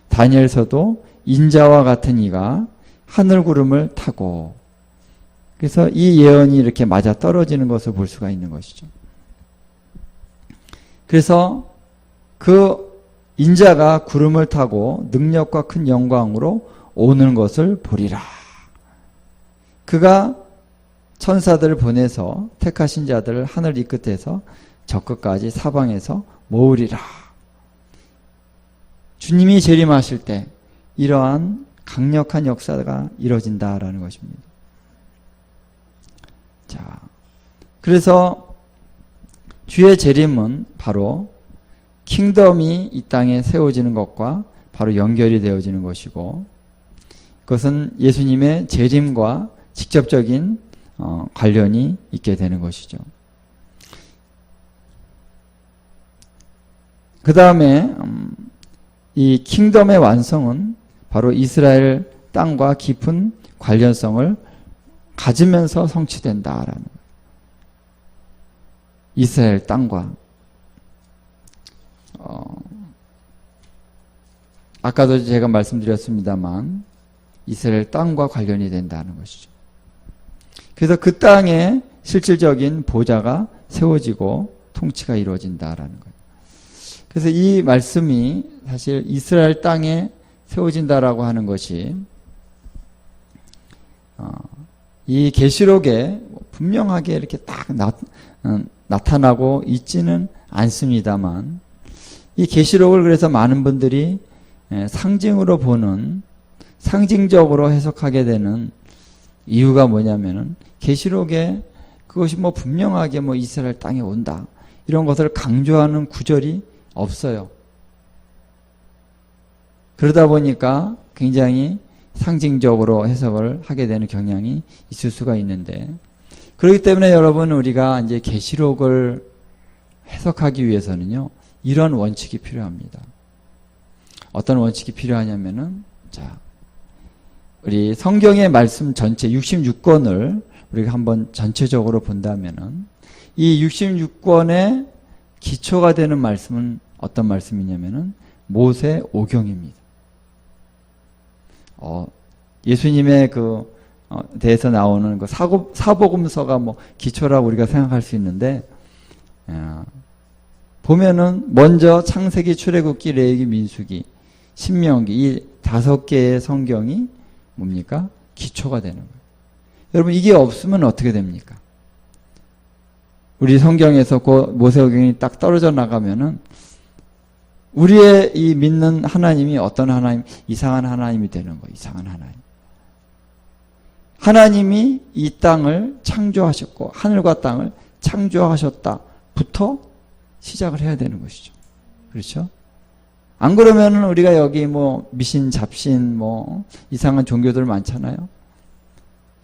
다니엘서도 인자와 같은 이가 하늘 구름을 타고, 그래서 이 예언이 이렇게 맞아 떨어지는 것을 볼 수가 있는 것이죠. 그래서 그 인자가 구름을 타고 능력과 큰 영광으로 오는 것을 보리라. 그가 천사들을 보내서 택하신 자들을 하늘 이 끝에서 저 끝까지 사방에서 모으리라. 주님이 재림하실 때 이러한 강력한 역사가 이루어진다라는 것입니다. 자, 그래서 주의 재림은 바로 킹덤이 이 땅에 세워지는 것과 바로 연결이 되어지는 것이고, 그것은 예수님의 재림과 직접적인 관련이 있게 되는 것이죠. 그 다음에 이 킹덤의 완성은 바로 이스라엘 땅과 깊은 관련성을 가지면서 성취된다라는 거예요. 이스라엘 땅과 아까도 제가 말씀드렸습니다만 이스라엘 땅과 관련이 된다는 것이죠. 그래서 그 땅에 실질적인 보좌가 세워지고 통치가 이루어진다라는 거예요. 그래서 이 말씀이 사실 이스라엘 땅에 세워진다라고 하는 것이 이 계시록에 분명하게 이렇게 딱 나타나고 있지는 않습니다만, 이 계시록을 그래서 많은 분들이 상징으로 보는, 상징적으로 해석하게 되는 이유가 뭐냐면은 계시록에 그것이 뭐 분명하게 뭐 이스라엘 땅에 온다 이런 것을 강조하는 구절이 없어요. 그러다 보니까 굉장히 상징적으로 해석을 하게 되는 경향이 있을 수가 있는데, 그렇기 때문에 여러분, 우리가 이제 계시록을 해석하기 위해서는요, 이런 원칙이 필요합니다. 어떤 원칙이 필요하냐면은, 자, 우리 성경의 말씀 전체 66권을 우리가 한번 전체적으로 본다면은, 이 66권의 기초가 되는 말씀은 어떤 말씀이냐면은 모세 오경입니다. 예수님의 대해서 나오는 그 사복음서가 뭐 기초라고 우리가 생각할 수 있는데, 보면은 먼저 창세기, 출애굽기, 레위기, 민수기, 신명기 이 5개의 성경이 뭡니까? 기초가 되는 거예요. 여러분, 이게 없으면 어떻게 됩니까? 우리 성경에서 그 모세오경이 딱 떨어져 나가면은 우리의 이 믿는 하나님이 어떤 하나님? 이상한 하나님이 되는 거예요. 이상한 하나님. 하나님이 이 땅을 창조하셨고 하늘과 땅을 창조하셨다부터 시작을 해야 되는 것이죠. 그렇죠? 안 그러면은 우리가 여기 뭐 미신, 잡신, 뭐 이상한 종교들 많잖아요.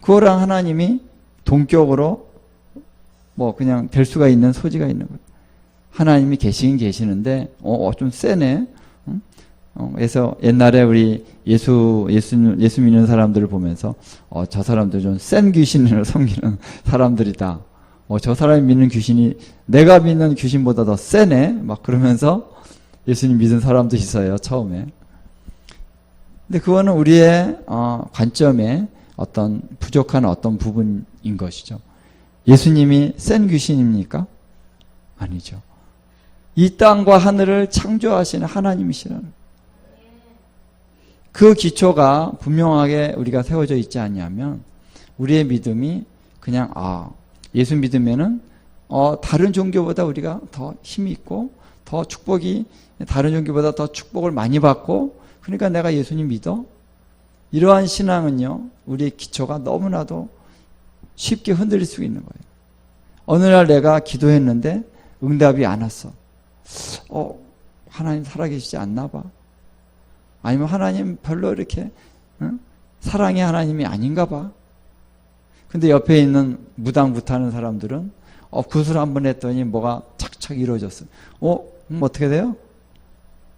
그거랑 하나님이 동격으로 뭐 그냥 될 수가 있는 소지가 있는 거예요. 하나님이 계시긴 계시는데 좀 세네. 그래서 옛날에 우리 예수 믿는 사람들을 보면서 저 사람들 좀 센 귀신을 섬기는 사람들이다. 저 사람이 믿는 귀신이 내가 믿는 귀신보다 더 세네. 막 그러면서 예수님 믿은 사람도 있어요, 처음에. 근데 그거는 우리의 관점에 어떤 부족한 어떤 부분인 것이죠. 예수님이 센 귀신입니까? 아니죠. 이 땅과 하늘을 창조하시는 하나님이시라는 그 기초가 분명하게 우리가 세워져 있지 않냐면 우리의 믿음이 그냥 예수 믿으면은 다른 종교보다 우리가 더 힘이 있고 더 축복이 다른 종교보다 더 축복을 많이 받고 그러니까 내가 예수님 믿어. 이러한 신앙은요, 우리의 기초가 너무나도 쉽게 흔들릴 수 있는 거예요. 어느 날 내가 기도했는데 응답이 안 왔어. 하나님 살아계시지 않나 봐. 아니면 하나님 별로 이렇게 사랑의 하나님이 아닌가 봐. 근데 옆에 있는 무당부타는 사람들은 굿을 한번 했더니 뭐가 착착 착착 이루어졌어요. 어떻게 돼요?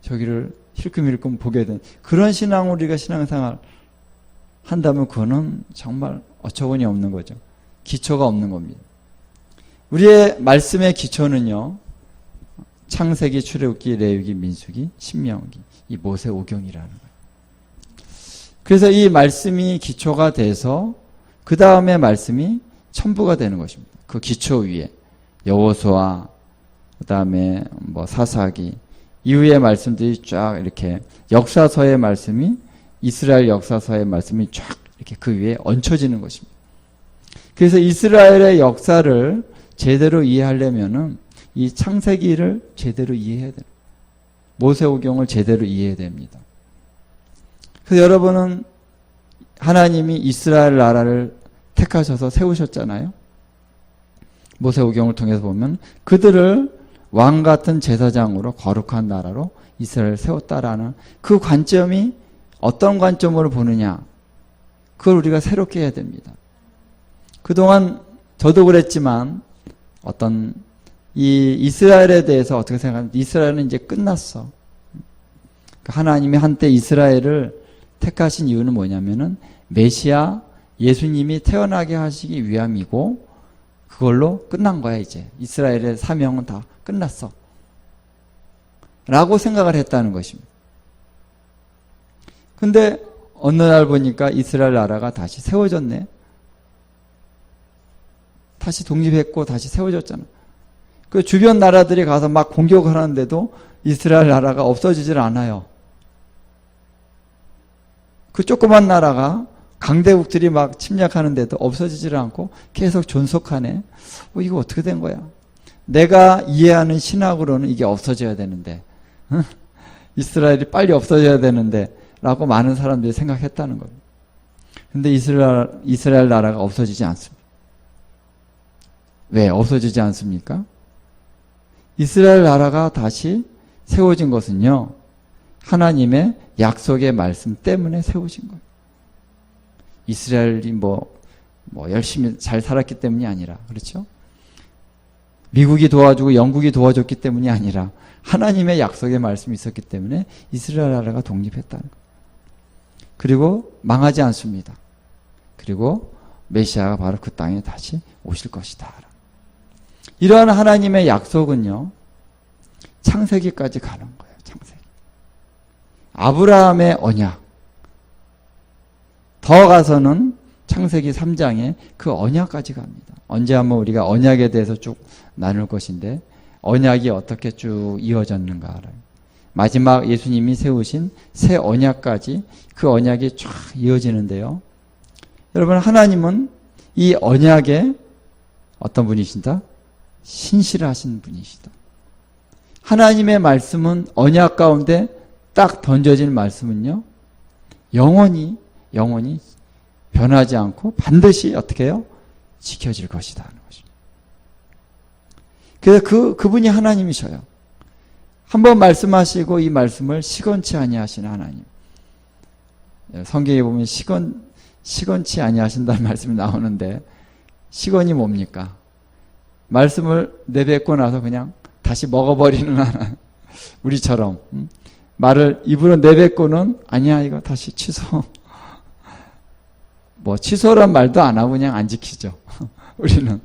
저기를 힐끔힐끔 보게 된 그런 신앙으로 우리가 신앙생활 한다면 그거는 정말 어처구니 없는 거죠. 기초가 없는 겁니다. 우리의 말씀의 기초는요, 창세기, 출애굽기, 레위기, 민수기, 신명기, 이 모세오경이라는 거예요. 그래서 이 말씀이 기초가 돼서 그 다음에 말씀이 첨부가 되는 것입니다. 그 기초 위에 여호수아, 그 다음에 사사기 이후의 말씀들이 쫙 이렇게 역사서의 말씀이 이스라엘 역사서의 말씀이 쫙 이렇게 그 위에 얹혀지는 것입니다. 그래서 이스라엘의 역사를 제대로 이해하려면은 이 창세기를 제대로 이해해야 돼요. 모세오경을 제대로 이해해야 됩니다. 그래서 여러분은 하나님이 이스라엘 나라를 택하셔서 세우셨잖아요. 모세오경을 통해서 보면 그들을 왕 같은 제사장으로 거룩한 나라로 이스라엘을 세웠다라는 그 관점이 어떤 관점으로 보느냐, 그걸 우리가 새롭게 해야 됩니다. 그동안 저도 그랬지만 이 이스라엘에 대해서 어떻게 생각하면 이스라엘은 이제 끝났어. 하나님이 한때 이스라엘을 택하신 이유는 뭐냐면은 메시아 예수님이 태어나게 하시기 위함이고 그걸로 끝난 거야. 이제 이스라엘의 사명은 다 끝났어 라고 생각을 했다는 것입니다. 근데 어느 날 보니까 이스라엘 나라가 다시 세워졌네. 다시 독립했고 다시 세워졌잖아. 그 주변 나라들이 가서 막 공격을 하는데도 이스라엘 나라가 없어지질 않아요. 그 조그만 나라가 강대국들이 막 침략하는데도 없어지질 않고 계속 존속하네. 이거 어떻게 된 거야? 내가 이해하는 신학으로는 이게 없어져야 되는데, 이스라엘이 빨리 없어져야 되는데 라고 많은 사람들이 생각했다는 겁니다. 근데 이스라엘 나라가 없어지지 않습니다. 왜 없어지지 않습니까? 이스라엘 나라가 다시 세워진 것은요, 하나님의 약속의 말씀 때문에 세워진 거예요. 이스라엘이 열심히 잘 살았기 때문이 아니라, 그렇죠? 미국이 도와주고 영국이 도와줬기 때문이 아니라 하나님의 약속의 말씀이 있었기 때문에 이스라엘 나라가 독립했다는 거예요. 그리고 망하지 않습니다. 그리고 메시아가 바로 그 땅에 다시 오실 것이다. 이러한 하나님의 약속은요, 창세기까지 가는 거예요. 창세기. 아브라함의 언약. 더 가서는 창세기 3장에 그 언약까지 갑니다. 언제 한번 우리가 언약에 대해서 쭉 나눌 것인데 언약이 어떻게 쭉 이어졌는가. 마지막 예수님이 세우신 새 언약까지 그 언약이 쫙 이어지는데요. 여러분, 하나님은 이 언약에 어떤 분이신다? 신실하신 분이시다. 하나님의 말씀은 언약 가운데 딱 던져진 말씀은요, 영원히 변하지 않고 반드시 어떻게 해요? 지켜질 것이다 하는 것입니다. 그래서 그분이 하나님이셔요. 한번 말씀하시고 이 말씀을 시건치 아니하시는 하나님. 성경에 보면 시건치 아니하신다는 말씀이 나오는데, 시건이 뭡니까? 말씀을 내뱉고 나서 그냥 다시 먹어버리는 하나님. 우리처럼 말을 입으로 내뱉고는 아니야, 이거 다시 취소. 취소란 말도 안 하고 그냥 안 지키죠. 우리는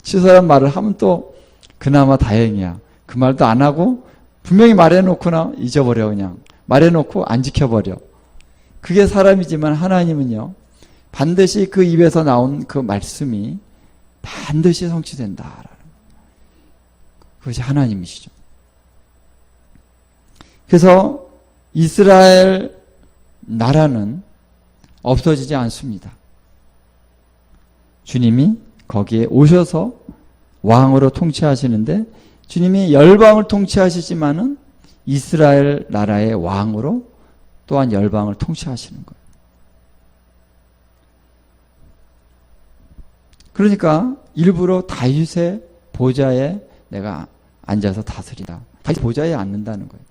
취소란 말을 하면 또 그나마 다행이야. 그 말도 안 하고 분명히 말해놓고나 잊어버려. 그냥 말해놓고 안 지켜버려. 그게 사람이지만 하나님은요, 반드시 그 입에서 나온 그 말씀이 반드시 성취된다. 그것이 하나님이시죠. 그래서 이스라엘 나라는 없어지지 않습니다. 주님이 거기에 오셔서 왕으로 통치하시는데, 주님이 열방을 통치하시지만은 이스라엘 나라의 왕으로 또한 열방을 통치하시는 거예요. 그러니까 일부러 다윗의 보좌에 내가 앉아서 다스리다. 다윗 보좌에 앉는다는 거예요.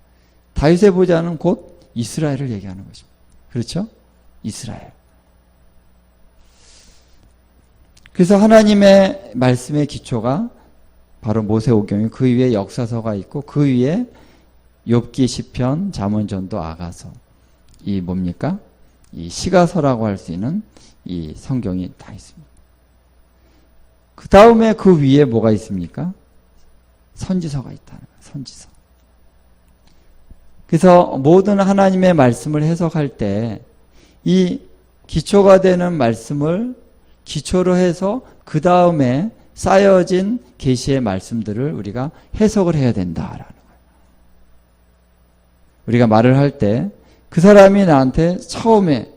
다윗의 보좌는 곧 이스라엘을 얘기하는 것입니다. 그렇죠? 이스라엘. 그래서 하나님의 말씀의 기초가 바로 모세오경이 그 위에 역사서가 있고 그 위에 욥기, 시편, 잠언전도, 아가서, 이 뭡니까? 이 시가서라고 할 수 있는 이 성경이 다 있습니다. 그 다음에 그 위에 뭐가 있습니까? 선지서가 있다는 거예요. 선지서. 그래서 모든 하나님의 말씀을 해석할 때 이 기초가 되는 말씀을 기초로 해서 그 다음에 쌓여진 계시의 말씀들을 우리가 해석을 해야 된다라는 거예요. 우리가 말을 할 때 그 사람이 나한테 처음에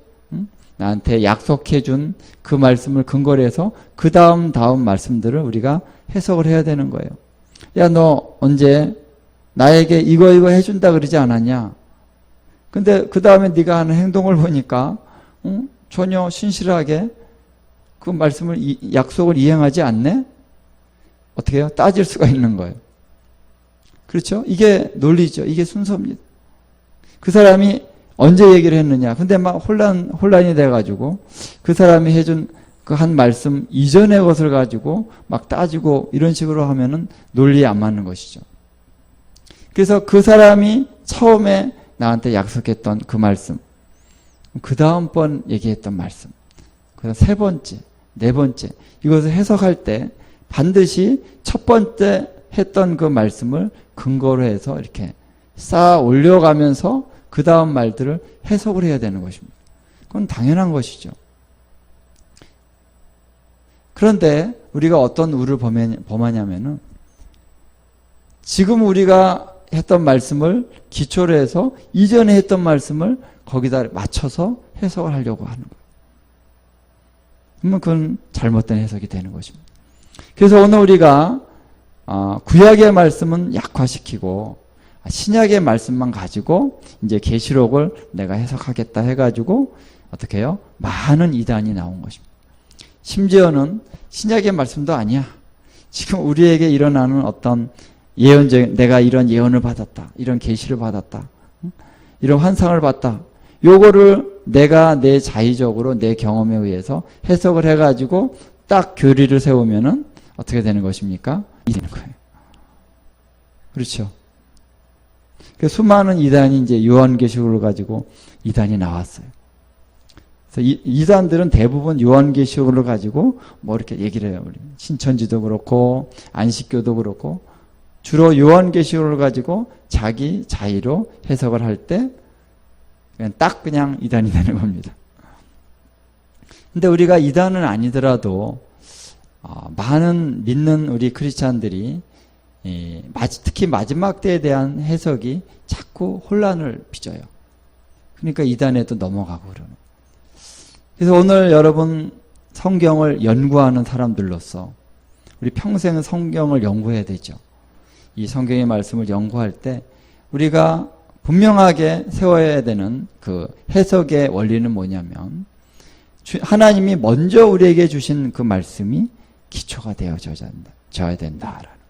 나한테 약속해 준 그 말씀을 근거로 해서 그 다음 말씀들을 우리가 해석을 해야 되는 거예요. 야, 너 언제 나에게 이거 해준다 그러지 않았냐? 근데 그 다음에 네가 하는 행동을 보니까 전혀 신실하게 그 말씀을 약속을 이행하지 않네? 어떻게 해요? 따질 수가 있는 거예요. 그렇죠? 이게 논리죠. 이게 순서입니다. 그 사람이 언제 얘기를 했느냐? 근데 막 혼란이 돼가지고 그 사람이 해준 그 한 말씀 이전의 것을 가지고 막 따지고 이런 식으로 하면은 논리에 안 맞는 것이죠. 그래서 그 사람이 처음에 나한테 약속했던 그 말씀, 그 다음번 얘기했던 말씀, 그래서 세 번째, 네 번째, 이것을 해석할 때 반드시 첫 번째 했던 그 말씀을 근거로 해서 이렇게 쌓아 올려가면서 그 다음 말들을 해석을 해야 되는 것입니다. 그건 당연한 것이죠. 그런데 우리가 어떤 우를 범하냐면은 지금 우리가 했던 말씀을 기초로 해서 이전에 했던 말씀을 거기다 맞춰서 해석을 하려고 하는 거예요. 그러면 그건 잘못된 해석이 되는 것입니다. 그래서 오늘 우리가 구약의 말씀은 약화시키고 신약의 말씀만 가지고 이제 계시록을 내가 해석하겠다 해가지고 어떻게 해요? 많은 이단이 나온 것입니다. 심지어는 신약의 말씀도 아니야. 지금 우리에게 일어나는 어떤 예언적, 내가 이런 예언을 받았다, 이런 계시를 받았다, 이런 환상을 봤다. 요거를 내가 내 자의적으로 내 경험에 의해서 해석을 해가지고 딱 교리를 세우면은 어떻게 되는 것입니까? 이 되는 거예요. 그렇죠? 수많은 이단이 이제 요한계시록을 가지고 이단이 나왔어요. 그래서 이단들은 대부분 요한계시록을 가지고 뭐 이렇게 얘기를 해요. 우리 신천지도 그렇고 안식교도 그렇고 주로 요한계시록을 가지고 자기 자의로 해석을 할 때 그냥 이단이 되는 겁니다. 근데 우리가 이단은 아니더라도 많은 믿는 우리 크리스찬들이 특히 마지막 때에 대한 해석이 자꾸 혼란을 빚어요. 그러니까 이단에도 넘어가고 그러는. 그래서 오늘 여러분 성경을 연구하는 사람들로서 우리 평생 성경을 연구해야 되죠. 이 성경의 말씀을 연구할 때 우리가 분명하게 세워야 되는 그 해석의 원리는 뭐냐면 하나님이 먼저 우리에게 주신 그 말씀이 기초가 되어져야 된다라는 거예요.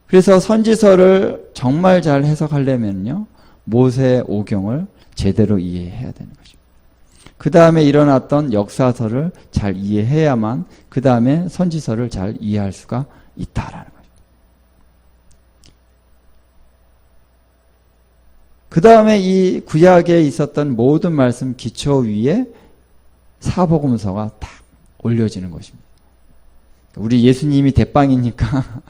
그래서 선지서를 정말 잘 해석하려면요, 모세 오경을 제대로 이해해야 되는 것입니다. 그 다음에 일어났던 역사서를 잘 이해해야만 그 다음에 선지서를 잘 이해할 수가 있다라는 거죠. 그 다음에 이 구약에 있었던 모든 말씀 기초 위에 사복음서가 딱 올려지는 것입니다. 우리 예수님이 대빵이니까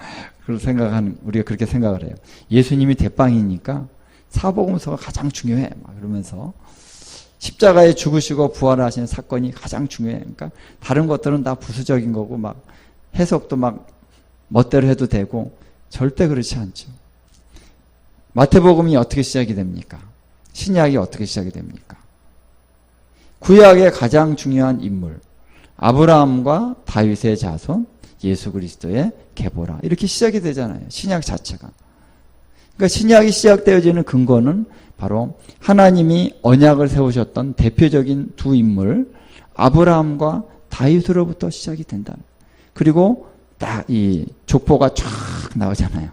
우리가 그렇게 생각을 해요. 예수님이 대빵이니까 사복음서가 가장 중요해. 막 그러면서 십자가에 죽으시고 부활하시는 사건이 가장 중요해. 그러니까 다른 것들은 다 부수적인 거고 막 해석도 막 멋대로 해도 되고 절대 그렇지 않죠. 마태복음이 어떻게 시작이 됩니까? 신약이 어떻게 시작이 됩니까? 구약의 가장 중요한 인물 아브라함과 다윗의 자손 예수 그리스도의 계보라 이렇게 시작이 되잖아요. 신약 자체가. 그러니까 신약이 시작되어지는 근거는 바로 하나님이 언약을 세우셨던 대표적인 두 인물 아브라함과 다윗으로부터 시작이 된다. 그리고 딱 이 족보가 쫙 나오잖아요.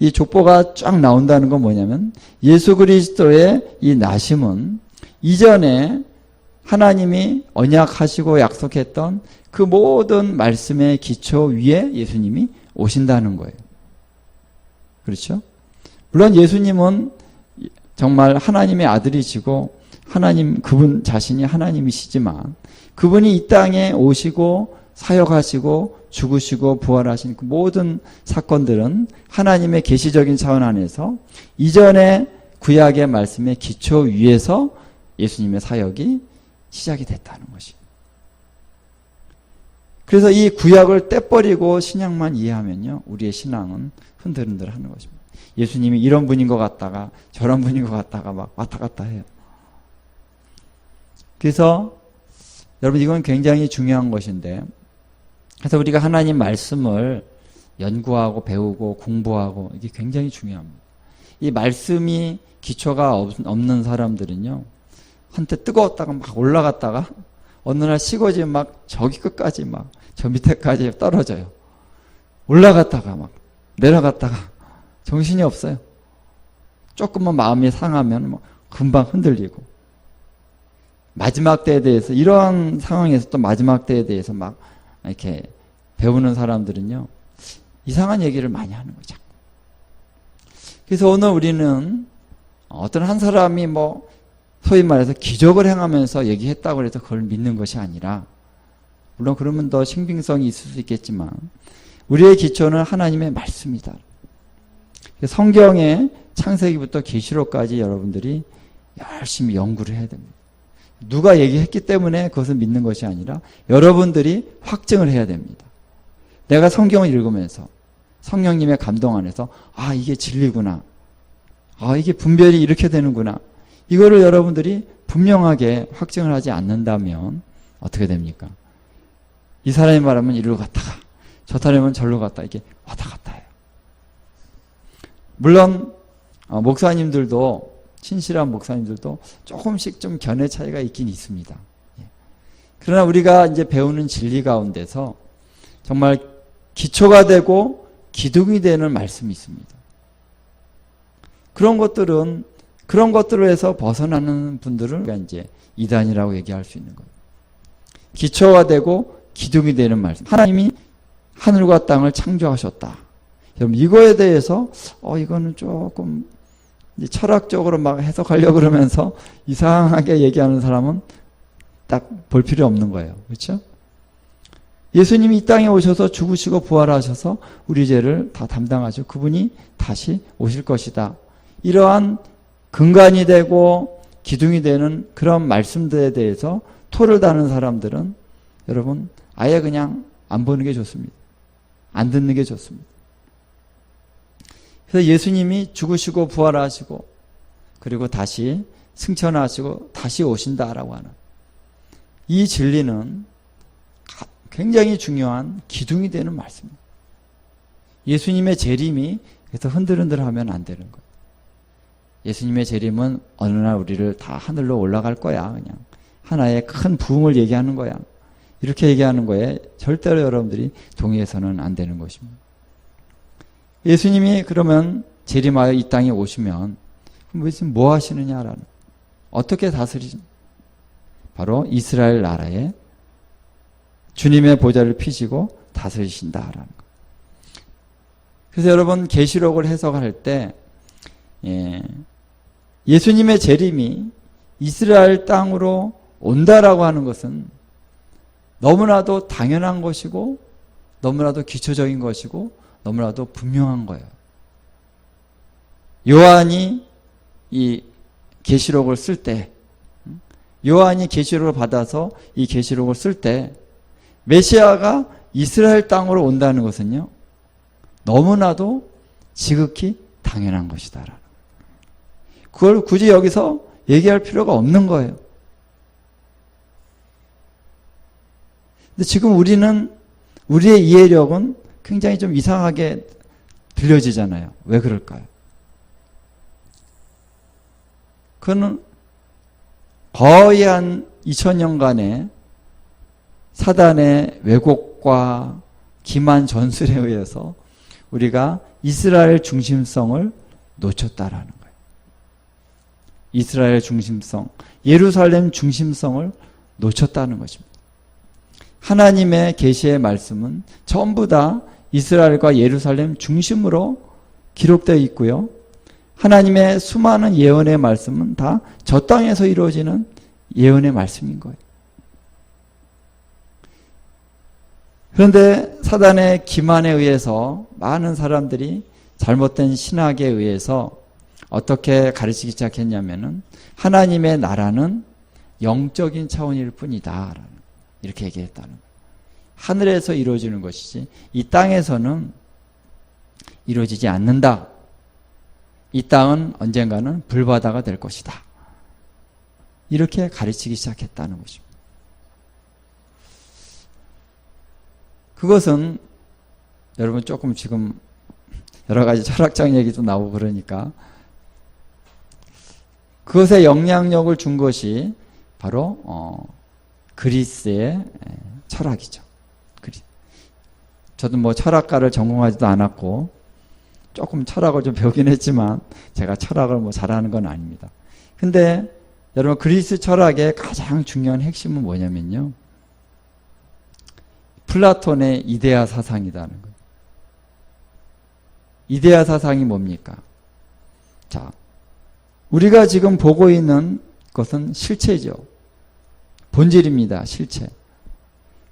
이 족보가 쫙 나온다는 건 뭐냐면 예수 그리스도의 이 나심은 이전에 하나님이 언약하시고 약속했던 그 모든 말씀의 기초 위에 예수님이 오신다는 거예요. 그렇죠? 물론 예수님은 정말 하나님의 아들이시고 그분 자신이 하나님이시지만 그분이 이 땅에 오시고 사역하시고 죽으시고 부활하신 그 모든 사건들은 하나님의 계시적인 차원 안에서 이전의 구약의 말씀의 기초 위에서 예수님의 사역이 시작이 됐다는 것이에요. 그래서 이 구약을 떼버리고 신약만 이해하면요, 우리의 신앙은 흔들흔들 하는 것입니다. 예수님이 이런 분인 것 같다가 저런 분인 것 같다가 막 왔다 갔다 해요. 그래서 여러분, 이건 굉장히 중요한 것인데, 그래서 우리가 하나님 말씀을 연구하고 배우고 공부하고 이게 굉장히 중요합니다. 이 말씀이 기초가 없는 사람들은요, 한때 뜨거웠다가 막 올라갔다가 어느 날 식어지면 막 저기 끝까지 막 저 밑에까지 떨어져요. 올라갔다가 막 내려갔다가 정신이 없어요. 조금만 마음이 상하면 뭐 금방 흔들리고, 마지막 때에 대해서, 이러한 상황에서 또 마지막 때에 대해서 막 이렇게 배우는 사람들은요, 이상한 얘기를 많이 하는 거죠. 그래서 오늘 우리는 어떤 한 사람이 뭐 소위 말해서 기적을 행하면서 얘기했다고 해서 그걸 믿는 것이 아니라, 물론 그러면 더 신빙성이 있을 수 있겠지만 우리의 기초는 하나님의 말씀이다. 성경의 창세기부터 계시록까지 여러분들이 열심히 연구를 해야 됩니다. 누가 얘기했기 때문에 그것을 믿는 것이 아니라 여러분들이 확증을 해야 됩니다. 내가 성경을 읽으면서 성령님의 감동 안에서 이게 진리구나, 이게 분별이 이렇게 되는구나, 이거를 여러분들이 분명하게 확증을 하지 않는다면 어떻게 됩니까? 이 사람이 말하면 이리로 갔다가 저 사람은 절로 갔다, 이게 왔다 갔다 해요. 물론 목사님들도, 신실한 목사님들도 조금씩 좀 견해 차이가 있긴 있습니다. 그러나 우리가 이제 배우는 진리 가운데서 정말 기초가 되고 기둥이 되는 말씀이 있습니다. 그런 것들을 해서 벗어나는 분들을 우리가 이제 이단이라고 얘기할 수 있는 거예요. 기초가 되고 기둥이 되는 말씀. 하나님이 하늘과 땅을 창조하셨다. 여러분, 이거에 대해서 이거는 조금 철학적으로 막 해석하려고 그러면서 이상하게 얘기하는 사람은 딱 볼 필요 없는 거예요. 그렇죠? 예수님이 이 땅에 오셔서 죽으시고 부활하셔서 우리 죄를 다 담당하시고 그분이 다시 오실 것이다. 이러한 근간이 되고 기둥이 되는 그런 말씀들에 대해서 토를 다는 사람들은 여러분, 아예 그냥 안 보는 게 좋습니다. 안 듣는 게 좋습니다. 그래서 예수님이 죽으시고 부활하시고 그리고 다시 승천하시고 다시 오신다라고 하는 이 진리는 굉장히 중요한 기둥이 되는 말씀입니다. 예수님의 재림이 그래서 흔들흔들하면 안 되는 거예요. 예수님의 재림은 어느 날 우리를 다 하늘로 올라갈 거야, 그냥 하나의 큰 부흥을 얘기하는 거야, 이렇게 얘기하는 거에 절대로 여러분들이 동의해서는 안 되는 것입니다. 예수님이 그러면 재림하여 이 땅에 오시면 그럼 뭐 하시느냐라는, 어떻게 다스리지? 바로 이스라엘 나라에 주님의 보좌를 피시고 다스리신다라는 것. 그래서 여러분, 계시록을 해석할 때 예수님의 재림이 이스라엘 땅으로 온다라고 하는 것은 너무나도 당연한 것이고 너무나도 기초적인 것이고 너무나도 분명한 거예요. 요한이 이 계시록을 쓸 때, 요한이 계시록을 받아서 이 계시록을 쓸 때 메시아가 이스라엘 땅으로 온다는 것은요, 너무나도 지극히 당연한 것이다라는, 그걸 굳이 여기서 얘기할 필요가 없는 거예요. 근데 지금 우리의 이해력은 굉장히 좀 이상하게 들려지잖아요. 왜 그럴까요? 그거는 거의 한 2000년간의 사단의 왜곡과 기만 전술에 의해서 우리가 이스라엘 중심성을 놓쳤다라는 거예요. 이스라엘 중심성, 예루살렘 중심성을 놓쳤다는 것입니다. 하나님의 계시의 말씀은 전부 다 이스라엘과 예루살렘 중심으로 기록되어 있고요. 하나님의 수많은 예언의 말씀은 다 저 땅에서 이루어지는 예언의 말씀인 거예요. 그런데 사단의 기만에 의해서 많은 사람들이 잘못된 신학에 의해서 어떻게 가르치기 시작했냐면은 하나님의 나라는 영적인 차원일 뿐이다. 이렇게 얘기했다는 거예요. 하늘에서 이루어지는 것이지 이 땅에서는 이루어지지 않는다. 이 땅은 언젠가는 불바다가 될 것이다. 이렇게 가르치기 시작했다는 것입니다. 그것은 여러분 조금 지금 여러 가지 철학적 얘기도 나오고 그러니까 그것에 영향력을 준 것이 바로 그리스의 철학이죠. 저도 뭐 철학가를 전공하지도 않았고 조금 철학을 좀 배우긴 했지만 제가 철학을 뭐 잘하는 건 아닙니다. 근데 여러분 그리스 철학의 가장 중요한 핵심은 뭐냐면요. 플라톤의 이데아 사상이라는 거예요. 이데아 사상이 뭡니까? 자, 우리가 지금 보고 있는 것은 실체죠. 본질입니다. 실체.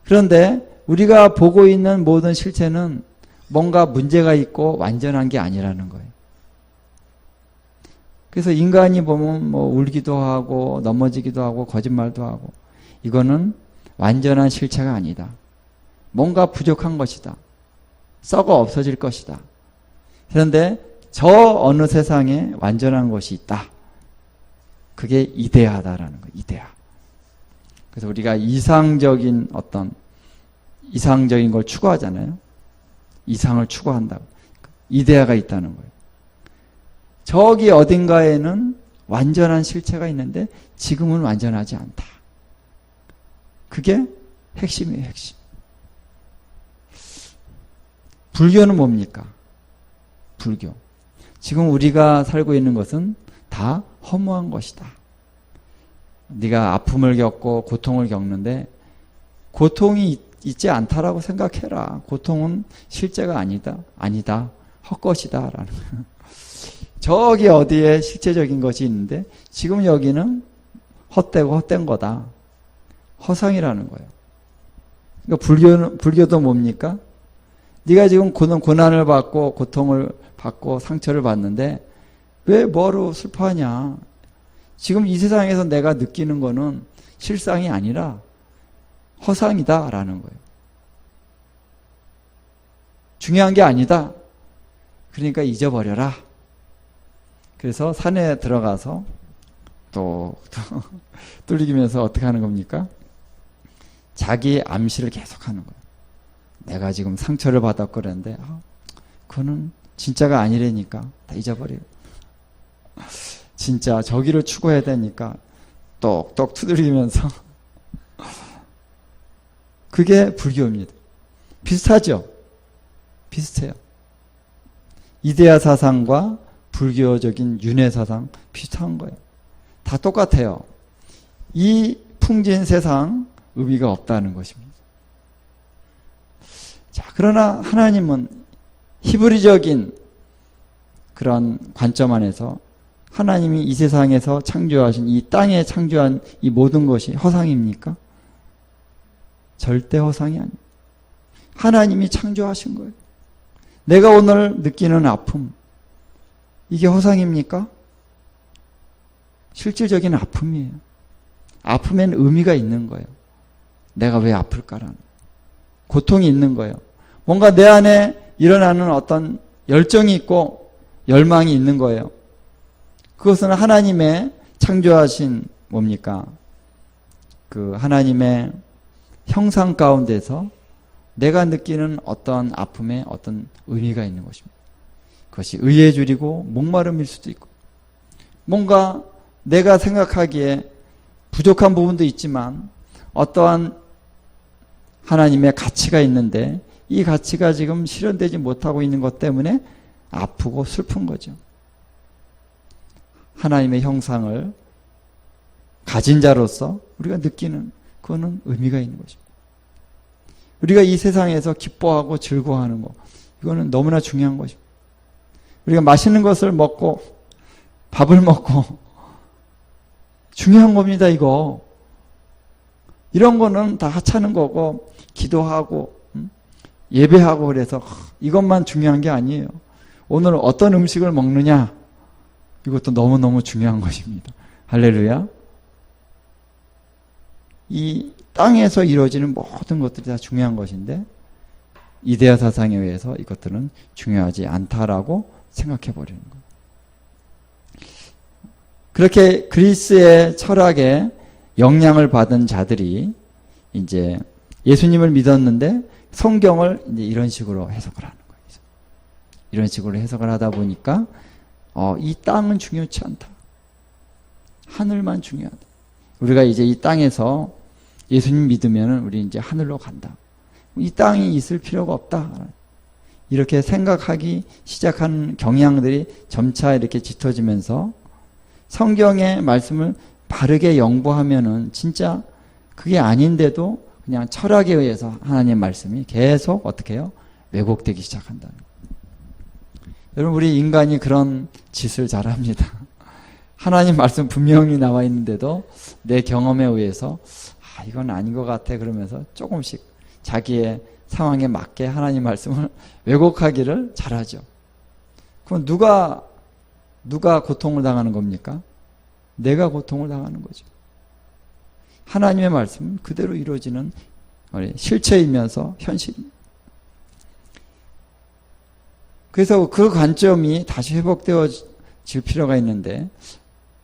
그런데 우리가 보고 있는 모든 실체는 뭔가 문제가 있고 완전한 게 아니라는 거예요. 그래서 인간이 보면 뭐 울기도 하고 넘어지기도 하고 거짓말도 하고 이거는 완전한 실체가 아니다. 뭔가 부족한 것이다. 썩어 없어질 것이다. 그런데 저 어느 세상에 완전한 것이 있다. 그게 이데아다라는 거예요. 이데아. 그래서 우리가 이상적인 걸 추구하잖아요. 이상을 추구한다고. 이데아가 있다는 거예요. 저기 어딘가에는 완전한 실체가 있는데 지금은 완전하지 않다. 그게 핵심이에요. 핵심. 불교는 뭡니까? 불교. 지금 우리가 살고 있는 것은 다 허무한 것이다. 네가 아픔을 겪고 고통을 겪는데 고통이 있지 않다라고 생각해라. 고통은 실제가 아니다. 헛것이다. 라는 저기 어디에 실제적인 것이 있는데 지금 여기는 헛된 거다. 허상이라는 거예요. 그러니까 불교도 뭡니까? 네가 지금 고난을 받고 고통을 받고 상처를 받는데 왜 뭐로 슬퍼하냐? 지금 이 세상에서 내가 느끼는 거는 실상이 아니라 허상이다 라는 거예요. 중요한 게 아니다. 그러니까 잊어버려라. 그래서 산에 들어가서 또 뚫리면서 어떻게 하는 겁니까? 자기 암시를 계속하는 거예요. 내가 지금 상처를 받았고 그랬는데 그거는 진짜가 아니라니까 다 잊어버려요. 진짜 저기를 추구해야 되니까 똑똑 두드리면서 그게 불교입니다. 비슷하죠? 비슷해요. 이데아 사상과 불교적인 윤회 사상 비슷한 거예요. 다 똑같아요. 이 풍진 세상 의미가 없다는 것입니다. 자, 그러나 하나님은 히브리적인 그런 관점 안에서 하나님이 이 세상에서 창조하신 이 땅에 창조한 이 모든 것이 허상입니까? 절대 허상이 아닙니다. 하나님이 창조하신 거예요. 내가 오늘 느끼는 아픔, 이게 허상입니까? 실질적인 아픔이에요. 아픔엔 의미가 있는 거예요. 내가 왜 아플까라는 고통이 있는 거예요. 뭔가 내 안에 일어나는 어떤 열정이 있고 열망이 있는 거예요. 그것은 하나님의 창조하신 뭡니까? 그 하나님의 형상 가운데서 내가 느끼는 어떤 아픔에 어떤 의미가 있는 것입니다. 그것이 의의 줄이고 목마름일 수도 있고 뭔가 내가 생각하기에 부족한 부분도 있지만 어떠한 하나님의 가치가 있는데 이 가치가 지금 실현되지 못하고 있는 것 때문에 아프고 슬픈 거죠. 하나님의 형상을 가진 자로서 우리가 느끼는 그거는 의미가 있는 것입니다. 우리가 이 세상에서 기뻐하고 즐거워하는 거, 이거는 너무나 중요한 것입니다. 우리가 맛있는 것을 먹고 밥을 먹고 중요한 겁니다. 이거 이런 거는 다 하찮은 거고 기도하고 예배하고 그래서 이것만 중요한 게 아니에요. 오늘 어떤 음식을 먹느냐, 이것도 너무너무 중요한 것입니다. 할렐루야. 이 땅에서 이루어지는 모든 것들이 다 중요한 것인데 이데아 사상에 의해서 이것들은 중요하지 않다라고 생각해 버리는 거예요. 그렇게 그리스의 철학에 영향을 받은 자들이 이제 예수님을 믿었는데 성경을 이제 이런 식으로 해석을 하는 거예요. 이런 식으로 해석을 하다 보니까 이 땅은 중요치 않다. 하늘만 중요하다. 우리가 이제 이 땅에서 예수님 믿으면 우리 이제 하늘로 간다. 이 땅이 있을 필요가 없다. 이렇게 생각하기 시작한 경향들이 점차 이렇게 짙어지면서 성경의 말씀을 바르게 연구하면은 진짜 그게 아닌데도 그냥 철학에 의해서 하나님의 말씀이 계속 어떻게 해요? 왜곡되기 시작한다는 거예요. 여러분, 우리 인간이 그런 짓을 잘합니다. 하나님 말씀 분명히 나와 있는데도 내 경험에 의해서 이건 아닌 것 같아 그러면서 조금씩 자기의 상황에 맞게 하나님 말씀을 왜곡하기를 잘하죠. 그럼 누가 고통을 당하는 겁니까? 내가 고통을 당하는 거죠. 하나님의 말씀은 그대로 이루어지는 실체이면서 현실입니다. 그래서 그 관점이 다시 회복되어질 필요가 있는데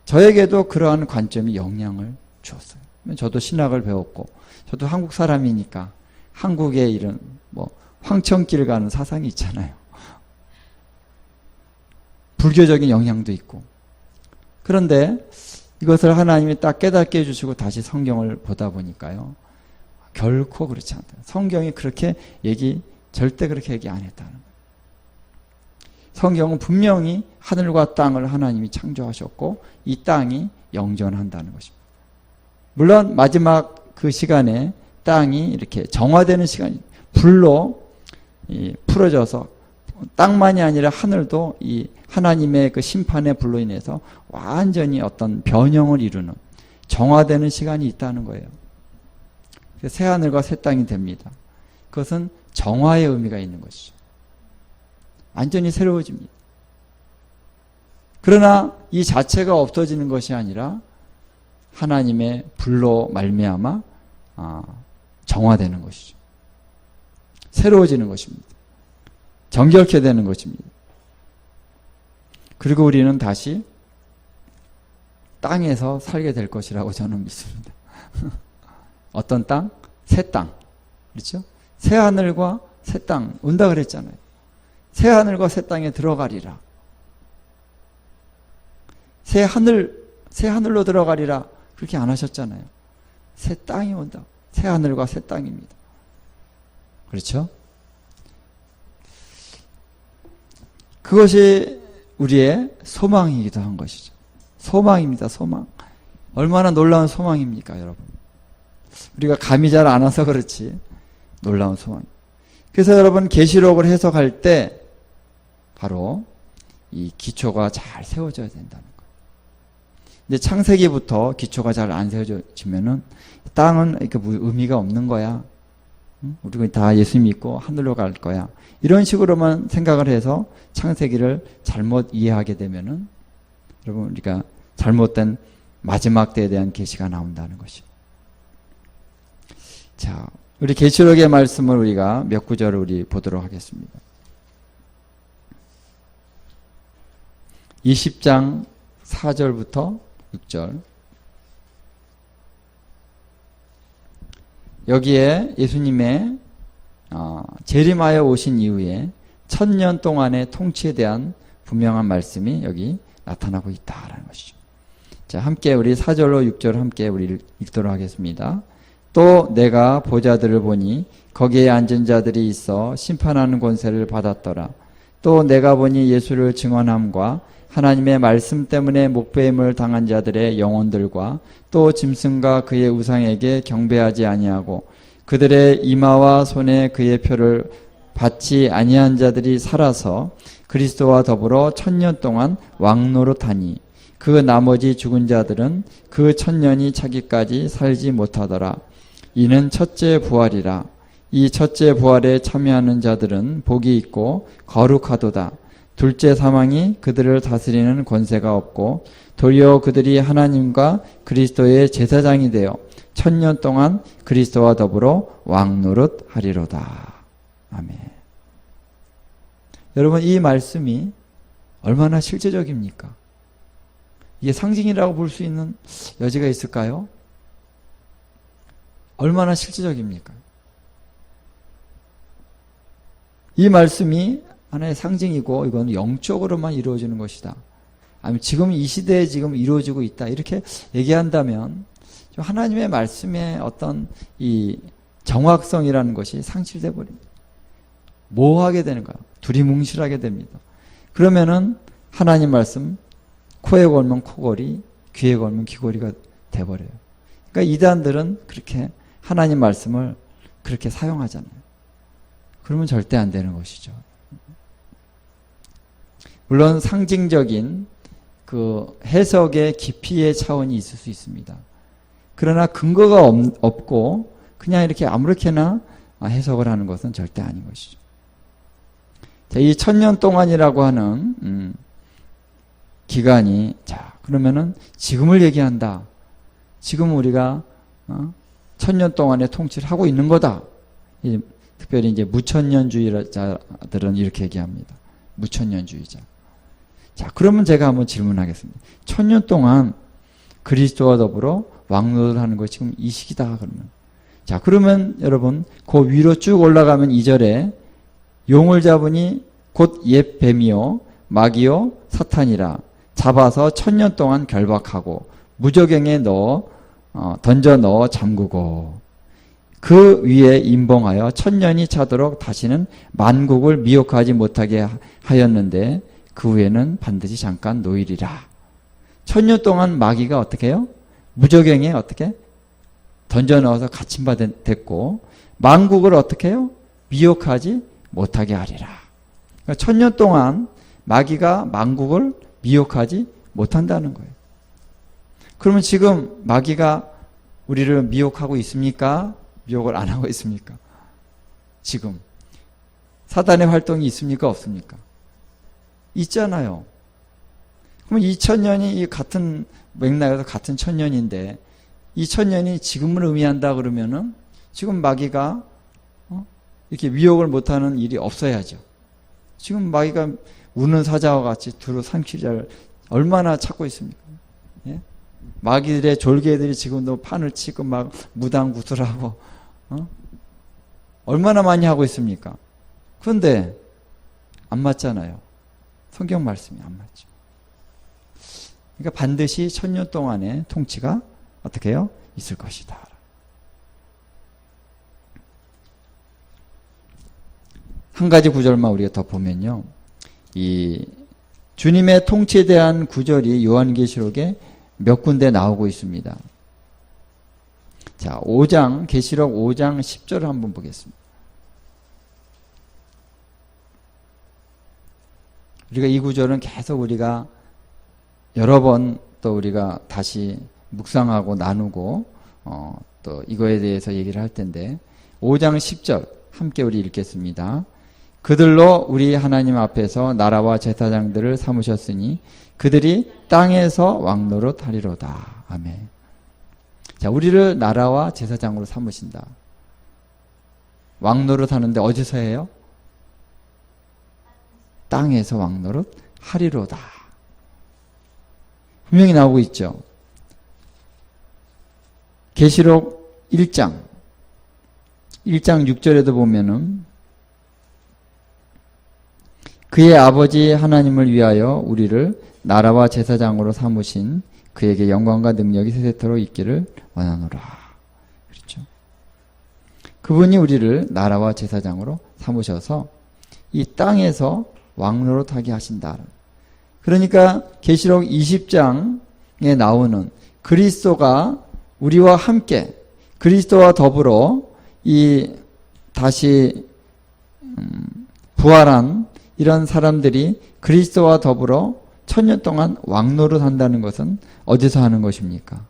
저에게도 그러한 관점이 영향을 주었어요. 저도 신학을 배웠고 저도 한국 사람이니까 한국에 이런 황천길 가는 사상이 있잖아요. 불교적인 영향도 있고. 그런데 이것을 하나님이 딱 깨닫게 해주시고 다시 성경을 보다 보니까요. 결코 그렇지 않다. 성경이 그렇게 절대 그렇게 얘기 안 했다는 거예요. 성경은 분명히 하늘과 땅을 하나님이 창조하셨고 이 땅이 영존한다는 것입니다. 물론 마지막 그 시간에 땅이 이렇게 정화되는 시간이 불로 풀어져서 땅만이 아니라 하늘도 이 하나님의 그 심판의 불로 인해서 완전히 어떤 변형을 이루는 정화되는 시간이 있다는 거예요. 새 하늘과 새 땅이 됩니다. 그것은 정화의 의미가 있는 것이죠. 완전히 새로워집니다. 그러나 이 자체가 없어지는 것이 아니라 하나님의 불로 말미암아 정화되는 것이죠. 새로워지는 것입니다. 정결케 되는 것입니다. 그리고 우리는 다시 땅에서 살게 될 것이라고 저는 믿습니다. 어떤 땅? 새 땅. 그렇죠? 새 하늘과 새 땅 온다 그랬잖아요. 새 하늘과 새 땅에 들어가리라. 새 하늘로 들어가리라. 그렇게 안 하셨잖아요. 새 땅이 온다. 새 하늘과 새 땅입니다. 그렇죠? 그것이 우리의 소망이기도 한 것이죠. 소망입니다. 소망. 얼마나 놀라운 소망입니까, 여러분? 우리가 감이 잘 안 와서 그렇지 놀라운 소망. 그래서 여러분 계시록을 해석할 때 바로 이 기초가 잘 세워져야 된다는 거예요. 근데 창세기부터 기초가 잘 안 세워지면은 땅은 이렇게 의미가 없는 거야. 우리가 다 예수 믿고 하늘로 갈 거야. 이런 식으로만 생각을 해서 창세기를 잘못 이해하게 되면은 여러분 우리가 잘못된 마지막 때에 대한 계시가 나온다는 것이죠. 자, 우리 계시록의 말씀을 우리가 몇 구절을 우리 보도록 하겠습니다. 20장 4절부터 6절. 여기에 예수님의 재림하여 오신 이후에 1000년 동안의 통치에 대한 분명한 말씀이 여기 나타나고 있다라는 것이죠. 자, 함께 우리 4절로 6절 함께 우리 읽도록 하겠습니다. 또 내가 보좌들을 보니 거기에 앉은 자들이 있어 심판하는 권세를 받았더라. 또 내가 보니 예수를 증언함과 하나님의 말씀 때문에 목배임을 당한 자들의 영혼들과 또 짐승과 그의 우상에게 경배하지 아니하고 그들의 이마와 손에 그의 표를 받지 아니한 자들이 살아서 그리스도와 더불어 1000년 동안 왕노릇하니 그 나머지 죽은 자들은 그 1000년이 차기까지 살지 못하더라. 이는 첫째 부활이라. 이 첫째 부활에 참여하는 자들은 복이 있고 거룩하도다. 둘째 사망이 그들을 다스리는 권세가 없고 도리어 그들이 하나님과 그리스도의 제사장이 되어 1000년 동안 그리스도와 더불어 왕노릇 하리로다. 아멘. 여러분, 이 말씀이 얼마나 실제적입니까? 이게 상징이라고 볼 수 있는 여지가 있을까요? 얼마나 실제적입니까? 이 말씀이 하나의 상징이고 이건 영적으로만 이루어지는 것이다. 아니면 지금 이 시대에 지금 이루어지고 있다. 이렇게 얘기한다면 하나님의 말씀의 어떤 이 정확성이라는 것이 상실돼 버립니다. 모호하게 되는 거야. 두리뭉실하게 됩니다. 그러면은 하나님 말씀 코에 걸면 코걸이, 귀에 걸면 귀걸이가 돼버려요. 그러니까 이단들은 그렇게 하나님 말씀을 그렇게 사용하잖아요. 그러면 절대 안 되는 것이죠. 물론 상징적인 그 해석의 깊이의 차원이 있을 수 있습니다. 그러나 근거가 없고 그냥 이렇게 아무렇게나 해석을 하는 것은 절대 아닌 것이죠. 자, 이 1000년 동안이라고 하는 기간이, 자, 그러면은 지금을 얘기한다. 지금 우리가 1000년 동안의 통치를 하고 있는 거다. 특별히 이제 무천년주의자들은 이렇게 얘기합니다. 무천년주의자. 자, 그러면 제가 한번 질문하겠습니다. 1000년 동안 그리스도와 더불어 왕노릇을 하는 것이 지금 이 시기다. 그러면. 자, 그러면 여러분, 그 위로 쭉 올라가면 2절에 용을 잡으니 곧 옛 뱀이요 마귀요 사탄이라 잡아서 1000년 동안 결박하고 무저갱에 던져 넣어 잠그고 그 위에 임봉하여 1000년이 차도록 다시는 만국을 미혹하지 못하게 하였는데 그 후에는 반드시 잠깐 노일이라. 1000년 동안 마귀가 어떻게 해요? 무저갱에 어떻게 던져 넣어서 갇힌 바 됐고 만국을 어떻게 해요? 미혹하지 못하게 하리라. 그러니까 1000년 동안 마귀가 만국을 미혹하지 못한다는 거예요. 그러면 지금 마귀가 우리를 미혹하고 있습니까? 미혹을 안 하고 있습니까? 지금 사단의 활동이 있습니까? 없습니까? 있잖아요. 그럼 2000년이 이 같은 맥락에서 같은 1000년인데 2000년이 지금을 의미한다 그러면은 지금 마귀가 이렇게 미혹을 못하는 일이 없어야죠. 지금 마귀가 우는 사자와 같이 두루 삼키자를 얼마나 찾고 있습니까? 예? 마귀들의 졸개들이 지금도 판을 치고 막 무당구슬하고 얼마나 많이 하고 있습니까? 그런데 안 맞잖아요. 성경 말씀이 안 맞죠. 그러니까 반드시 1000년 동안의 통치가 어떻게 해요? 있을 것이다. 한 가지 구절만 우리가 더 보면요. 이 주님의 통치에 대한 구절이 요한계시록에 몇 군데 나오고 있습니다. 자, 계시록 5장 10절을 한번 보겠습니다. 우리가 이 구절은 계속 우리가 여러 번 또 우리가 다시 묵상하고 나누고 또 이거에 대해서 얘기를 할 텐데 5장 10절 함께 우리 읽겠습니다. 그들로 우리 하나님 앞에서 나라와 제사장들을 삼으셨으니 그들이 땅에서 왕노릇 하리로다. 아멘. 자, 우리를 나라와 제사장으로 삼으신다. 왕노릇 하는데 어디서 해요? 땅에서 왕노릇 하리로다. 분명히 나오고 있죠. 계시록 1장 6절에도 보면은 그의 아버지 하나님을 위하여 우리를 나라와 제사장으로 삼으신 그에게 영광과 능력이 세세토록 있기를 원하노라. 그렇죠. 그분이 우리를 나라와 제사장으로 삼으셔서 이 땅에서 왕노릇하게 하신다. 그러니까 계시록 20장에 나오는 그리스도가 우리와 함께 그리스도와 더불어 이 다시 부활한 이런 사람들이 그리스도와 더불어 1000년 동안 왕노릇 한다는 것은 어디서 하는 것입니까?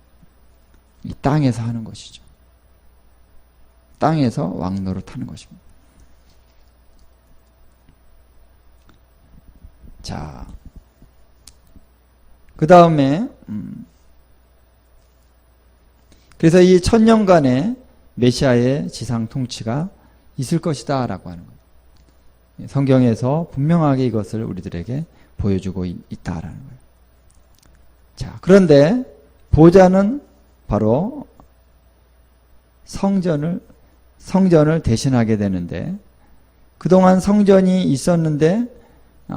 이 땅에서 하는 것이죠. 땅에서 왕노릇 하는 것입니다. 자, 그 다음에 그래서 이 1000년간의 메시아의 지상 통치가 있을 것이다 라고 하는 거예요. 성경에서 분명하게 이것을 우리들에게 보여주고 있다라는 거예요. 자, 그런데 보좌는 바로 성전을 대신하게 되는데, 그동안 성전이 있었는데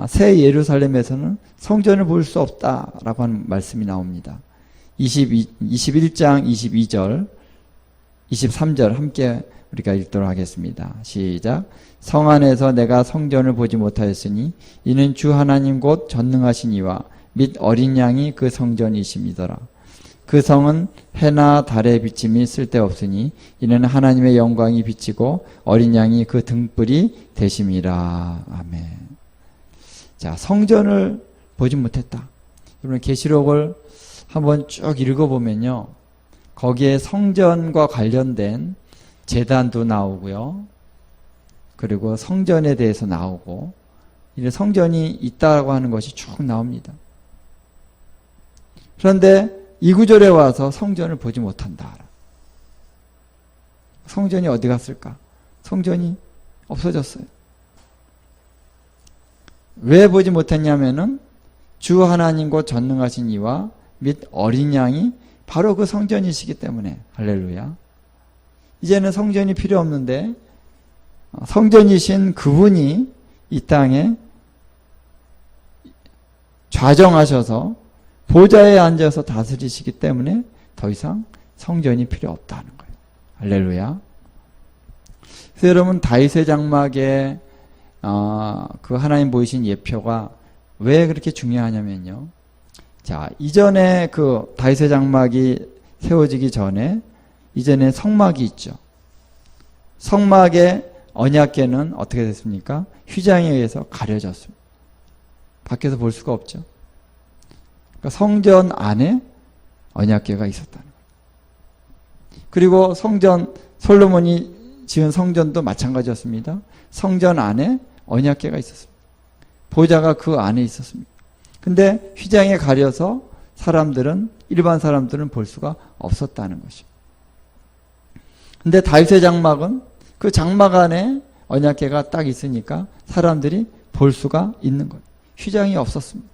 새 예루살렘에서는 성전을 볼 수 없다라고 하는 말씀이 나옵니다. 21장 22절 23절 함께 우리가 읽도록 하겠습니다. 시작. 성 안에서 내가 성전을 보지 못하였으니 이는 주 하나님 곧 전능하신 이와 및 어린 양이 그 성전이심이더라. 그 성은 해나 달의 비침이 쓸데없으니 이는 하나님의 영광이 비치고 어린 양이 그 등불이 되심이라. 아멘. 자, 성전을 보지 못했다. 여러분 계시록을 한번 쭉 읽어보면요, 거기에 성전과 관련된 제단도 나오고요, 그리고 성전에 대해서 나오고, 이런 성전이 있다고 하는 것이 쭉 나옵니다. 그런데 이 구절에 와서 성전을 보지 못한다. 성전이 어디 갔을까? 성전이 없어졌어요. 왜 보지 못했냐면은 주 하나님 곧 전능하신 이와 및 어린 양이 바로 그 성전이시기 때문에. 할렐루야. 이제는 성전이 필요 없는데 성전이신 그분이 이 땅에 좌정하셔서 보좌에 앉아서 다스리시기 때문에 더 이상 성전이 필요 없다는 거예요. 할렐루야. 그래서 여러분 다윗의 장막에 그 하나님 보이신 예표가 왜 그렇게 중요하냐면요, 자, 이전에 그 다윗의 장막이 세워지기 전에 이전에 성막이 있죠. 성막의 언약궤는 어떻게 됐습니까? 휘장에 의해서 가려졌습니다. 밖에서 볼 수가 없죠. 그러니까 성전 안에 언약궤가 있었다는 거예요. 그리고 성전, 솔로몬이 지은 성전도 마찬가지였습니다. 성전 안에 언약궤가 있었습니다. 보좌가 그 안에 있었습니다. 근데 휘장에 가려서 일반 사람들은 볼 수가 없었다는 것이죠. 근데 다윗의 장막은 그 장막 안에 언약궤가 딱 있으니까 사람들이 볼 수가 있는 거예요. 휘장이 없었습니다.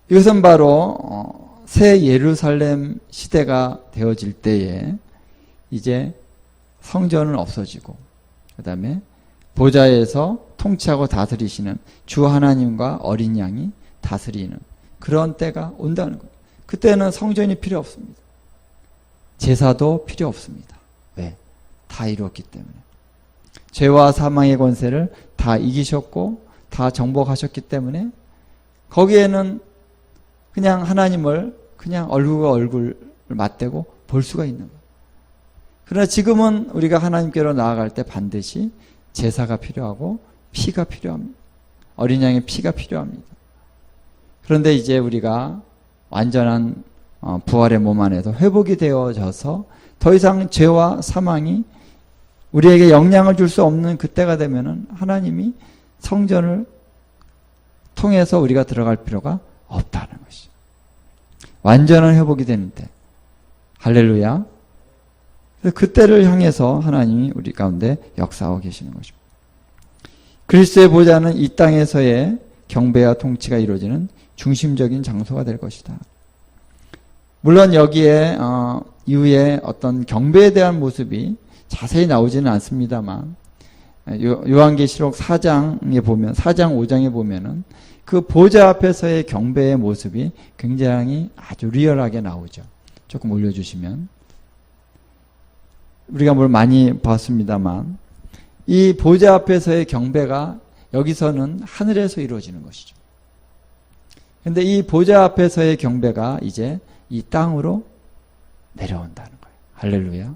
이것은 바로 새 예루살렘 시대가 되어질 때에 이제 성전은 없어지고, 그 다음에 보좌에서 통치하고 다스리시는 주 하나님과 어린 양이 다스리는 그런 때가 온다는 거예요. 그때는 성전이 필요 없습니다. 제사도 필요 없습니다. 왜? 다 이루었기 때문에. 죄와 사망의 권세를 다 이기셨고 다 정복하셨기 때문에 거기에는 그냥 하나님을 그냥 얼굴과 얼굴을 맞대고 볼 수가 있는 거예요. 그러나 지금은 우리가 하나님께로 나아갈 때 반드시 제사가 필요하고 피가 필요합니다. 어린 양의 피가 필요합니다. 그런데 이제 우리가 완전한 부활의 몸 안에서 회복이 되어져서 더 이상 죄와 사망이 우리에게 영향을 줄 수 없는 그때가 되면은 하나님이 성전을 통해서 우리가 들어갈 필요가 없다는 것이죠. 완전한 회복이 되는 때. 할렐루야. 그때를 향해서 하나님이 우리 가운데 역사하고 계시는 것입니다. 그리스도의 보좌는 이 땅에서의 경배와 통치가 이루어지는 중심적인 장소가 될 것이다. 물론 여기에 이후에 어떤 경배에 대한 모습이 자세히 나오지는 않습니다만, 요한계시록 4장에 보면, 4장 5장에 보면은 그 보좌 앞에서의 경배의 모습이 굉장히 아주 리얼하게 나오죠. 조금 올려주시면. 우리가 뭘 많이 봤습니다만 이 보좌 앞에서의 경배가 여기서는 하늘에서 이루어지는 것이죠. 근데 이 보좌 앞에서의 경배가 이제 이 땅으로 내려온다는 거예요. 할렐루야.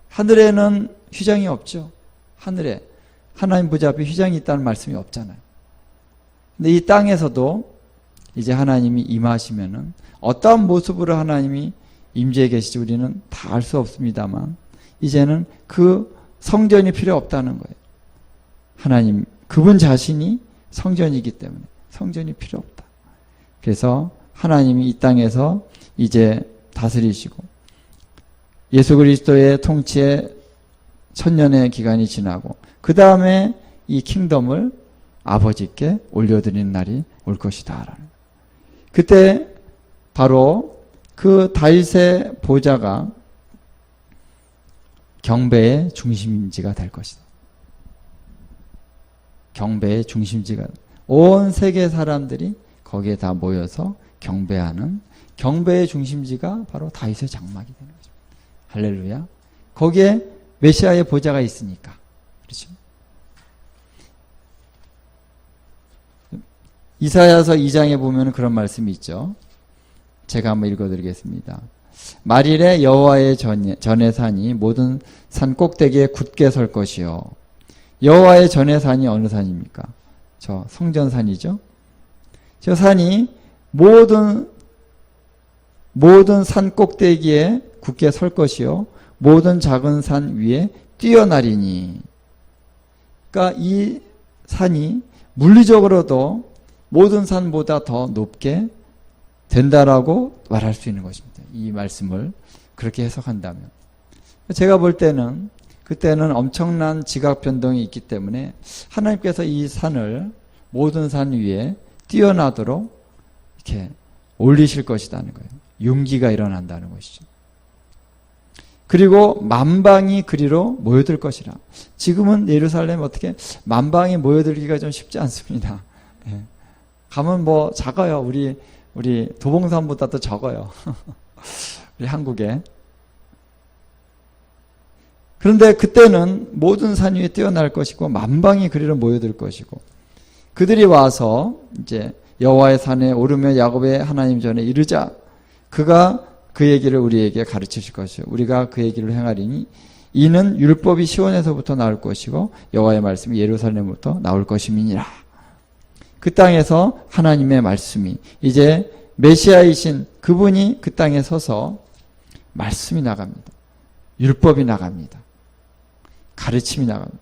하늘에는 휘장이 없죠. 하늘에 하나님 보좌 앞에 휘장이 있다는 말씀이 없잖아요. 근데 이 땅에서도 이제 하나님이 임하시면은 어떠한 모습으로 하나님이 임재해 계시지 우리는 다 알 수 없습니다만 이제는 그 성전이 필요 없다는 거예요. 하나님 그분 자신이 성전이기 때문에 성전이 필요 없다. 그래서 하나님이 이 땅에서 이제 다스리시고 예수 그리스도의 통치에 천년의 기간이 지나고 그 다음에 이 킹덤을 아버지께 올려드리는 날이 올 것이다. 그때 바로 그 다윗의 보좌가 경배의 중심지가 될 것이다. 경배의 중심지가 온 세계 사람들이 거기에 다 모여서 경배하는 경배의 중심지가 바로 다윗의 장막이 되는 거죠. 할렐루야. 거기에 메시아의 보좌가 있으니까. 그렇죠? 이사야서 2장에 보면 그런 말씀이 있죠. 제가 한번 읽어드리겠습니다. 말일에 여호와의 전의 산이 모든 산 꼭대기에 굳게 설 것이요. 여호와의 전의 산이 어느 산입니까? 저 성전산이죠. 저 산이 모든 산 꼭대기에 굳게 설 것이요. 모든 작은 산 위에 뛰어나리니. 그러니까 이 산이 물리적으로도 모든 산보다 더 높게 된다라고 말할 수 있는 것입니다. 이 말씀을 그렇게 해석한다면. 제가 볼 때는 그때는 엄청난 지각 변동이 있기 때문에 하나님께서 이 산을 모든 산 위에 뛰어나도록 이렇게 올리실 것이라는 거예요. 융기가 일어난다는 것이죠. 그리고 만방이 그리로 모여들 것이라. 지금은 예루살렘 어떻게 만방이 모여들기가 좀 쉽지 않습니다. 예. 가면 뭐 작아요. 우리 도봉산보다 더 적어요. 우리 한국에. 그런데 그때는 모든 산 위에 뛰어날 것이고 만방이 그리로 모여들 것이고 그들이 와서 이제 여호와의 산에 오르며 야곱의 하나님 전에 이르자 그가 그 얘기를 우리에게 가르치실 것이요 우리가 그 얘기를 행하리니 이는 율법이 시온에서부터 나올 것이고 여호와의 말씀이 예루살렘부터 나올 것임이니라. 그 땅에서 하나님의 말씀이 이제 메시아이신 그분이 그 땅에 서서 말씀이 나갑니다. 율법이 나갑니다. 가르침이 나갑니다.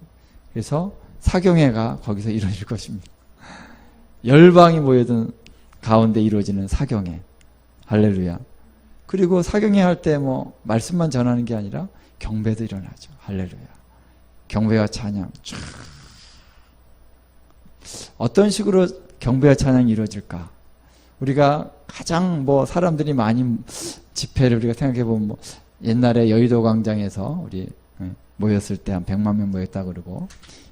그래서 사경회가 거기서 이루어질 것입니다. 열방이 모여든 가운데 이루어지는 사경회. 할렐루야. 그리고 사경회 할 때 뭐 말씀만 전하는 게 아니라 경배도 일어나죠. 할렐루야. 경배와 찬양. 촤. 어떤 식으로 경배와 찬양이 이루어질까? 우리가 가장 뭐 사람들이 많이 집회를 우리가 생각해 보면 뭐 옛날에 여의도 광장에서 우리 모였을 때 한 100만 명 모였다 그러고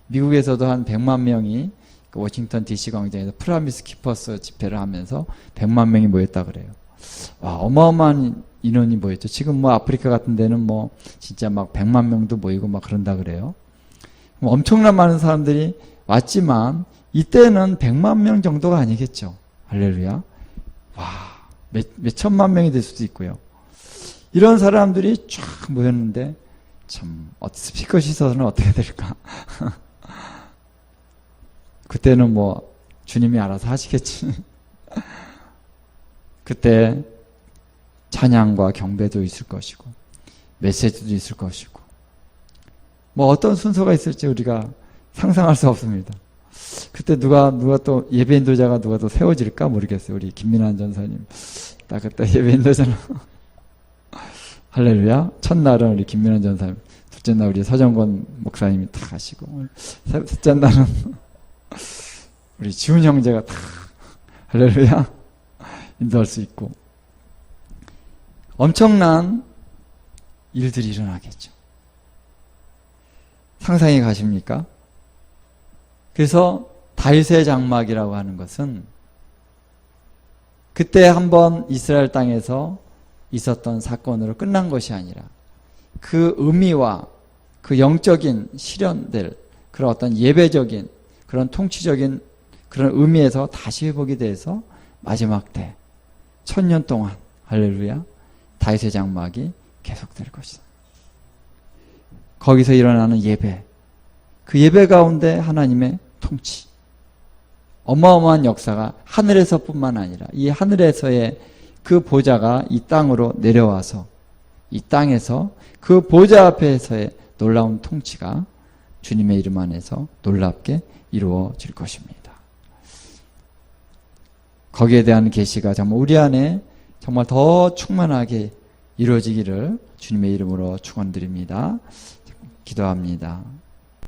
미국에서도 한 100만 명이 그 워싱턴 DC 광장에서 프라미스 키퍼스 집회를 하면서 100만 명이 모였다 그래요. 와, 어마어마한 인원이 모였죠. 지금 뭐 아프리카 같은 데는 뭐 진짜 막 100만 명도 모이고 막 그런다 그래요. 엄청난 많은 사람들이 왔지만 이때는 100만 명 정도가 아니겠죠. 할렐루야. 와, 몇 천만 명이 될 수도 있고요. 이런 사람들이 쫙 모였는데 참 스피커 시설은 어떻게 될까? 그때는 뭐 주님이 알아서 하시겠지. 그때 찬양과 경배도 있을 것이고 메시지도 있을 것이고 뭐 어떤 순서가 있을지 우리가 상상할 수 없습니다. 그때 누가 또 예배 인도자가 누가 또 세워질까 모르겠어요. 우리 김민환 전사님 딱 그때 예배 인도자는 할렐루야. 첫날은 우리 김민환 전사님, 둘째 날 우리 서정권 목사님이 다 가시고 셋째 날은 우리 지훈 형제가 다 할렐루야 인도할 수 있고 엄청난 일들이 일어나겠죠. 상상이 가십니까? 그래서 다윗의 장막이라고 하는 것은 그때 한번 이스라엘 땅에서 있었던 사건으로 끝난 것이 아니라 그 의미와 그 영적인 실현될 그런 어떤 예배적인 그런 통치적인 그런 의미에서 다시 회복이 돼서 마지막 때 1000년 동안 할렐루야 다윗의 장막이 계속될 것이다. 거기서 일어나는 예배, 그 예배 가운데 하나님의 통치, 어마어마한 역사가 하늘에서뿐만 아니라 이 하늘에서의 그 보좌가 이 땅으로 내려와서 이 땅에서 그 보좌 앞에서의 놀라운 통치가 주님의 이름 안에서 놀랍게 이루어질 것입니다. 거기에 대한 계시가 정말 우리 안에 정말 더 충만하게 이루어지기를 주님의 이름으로 축원드립니다. 기도합니다.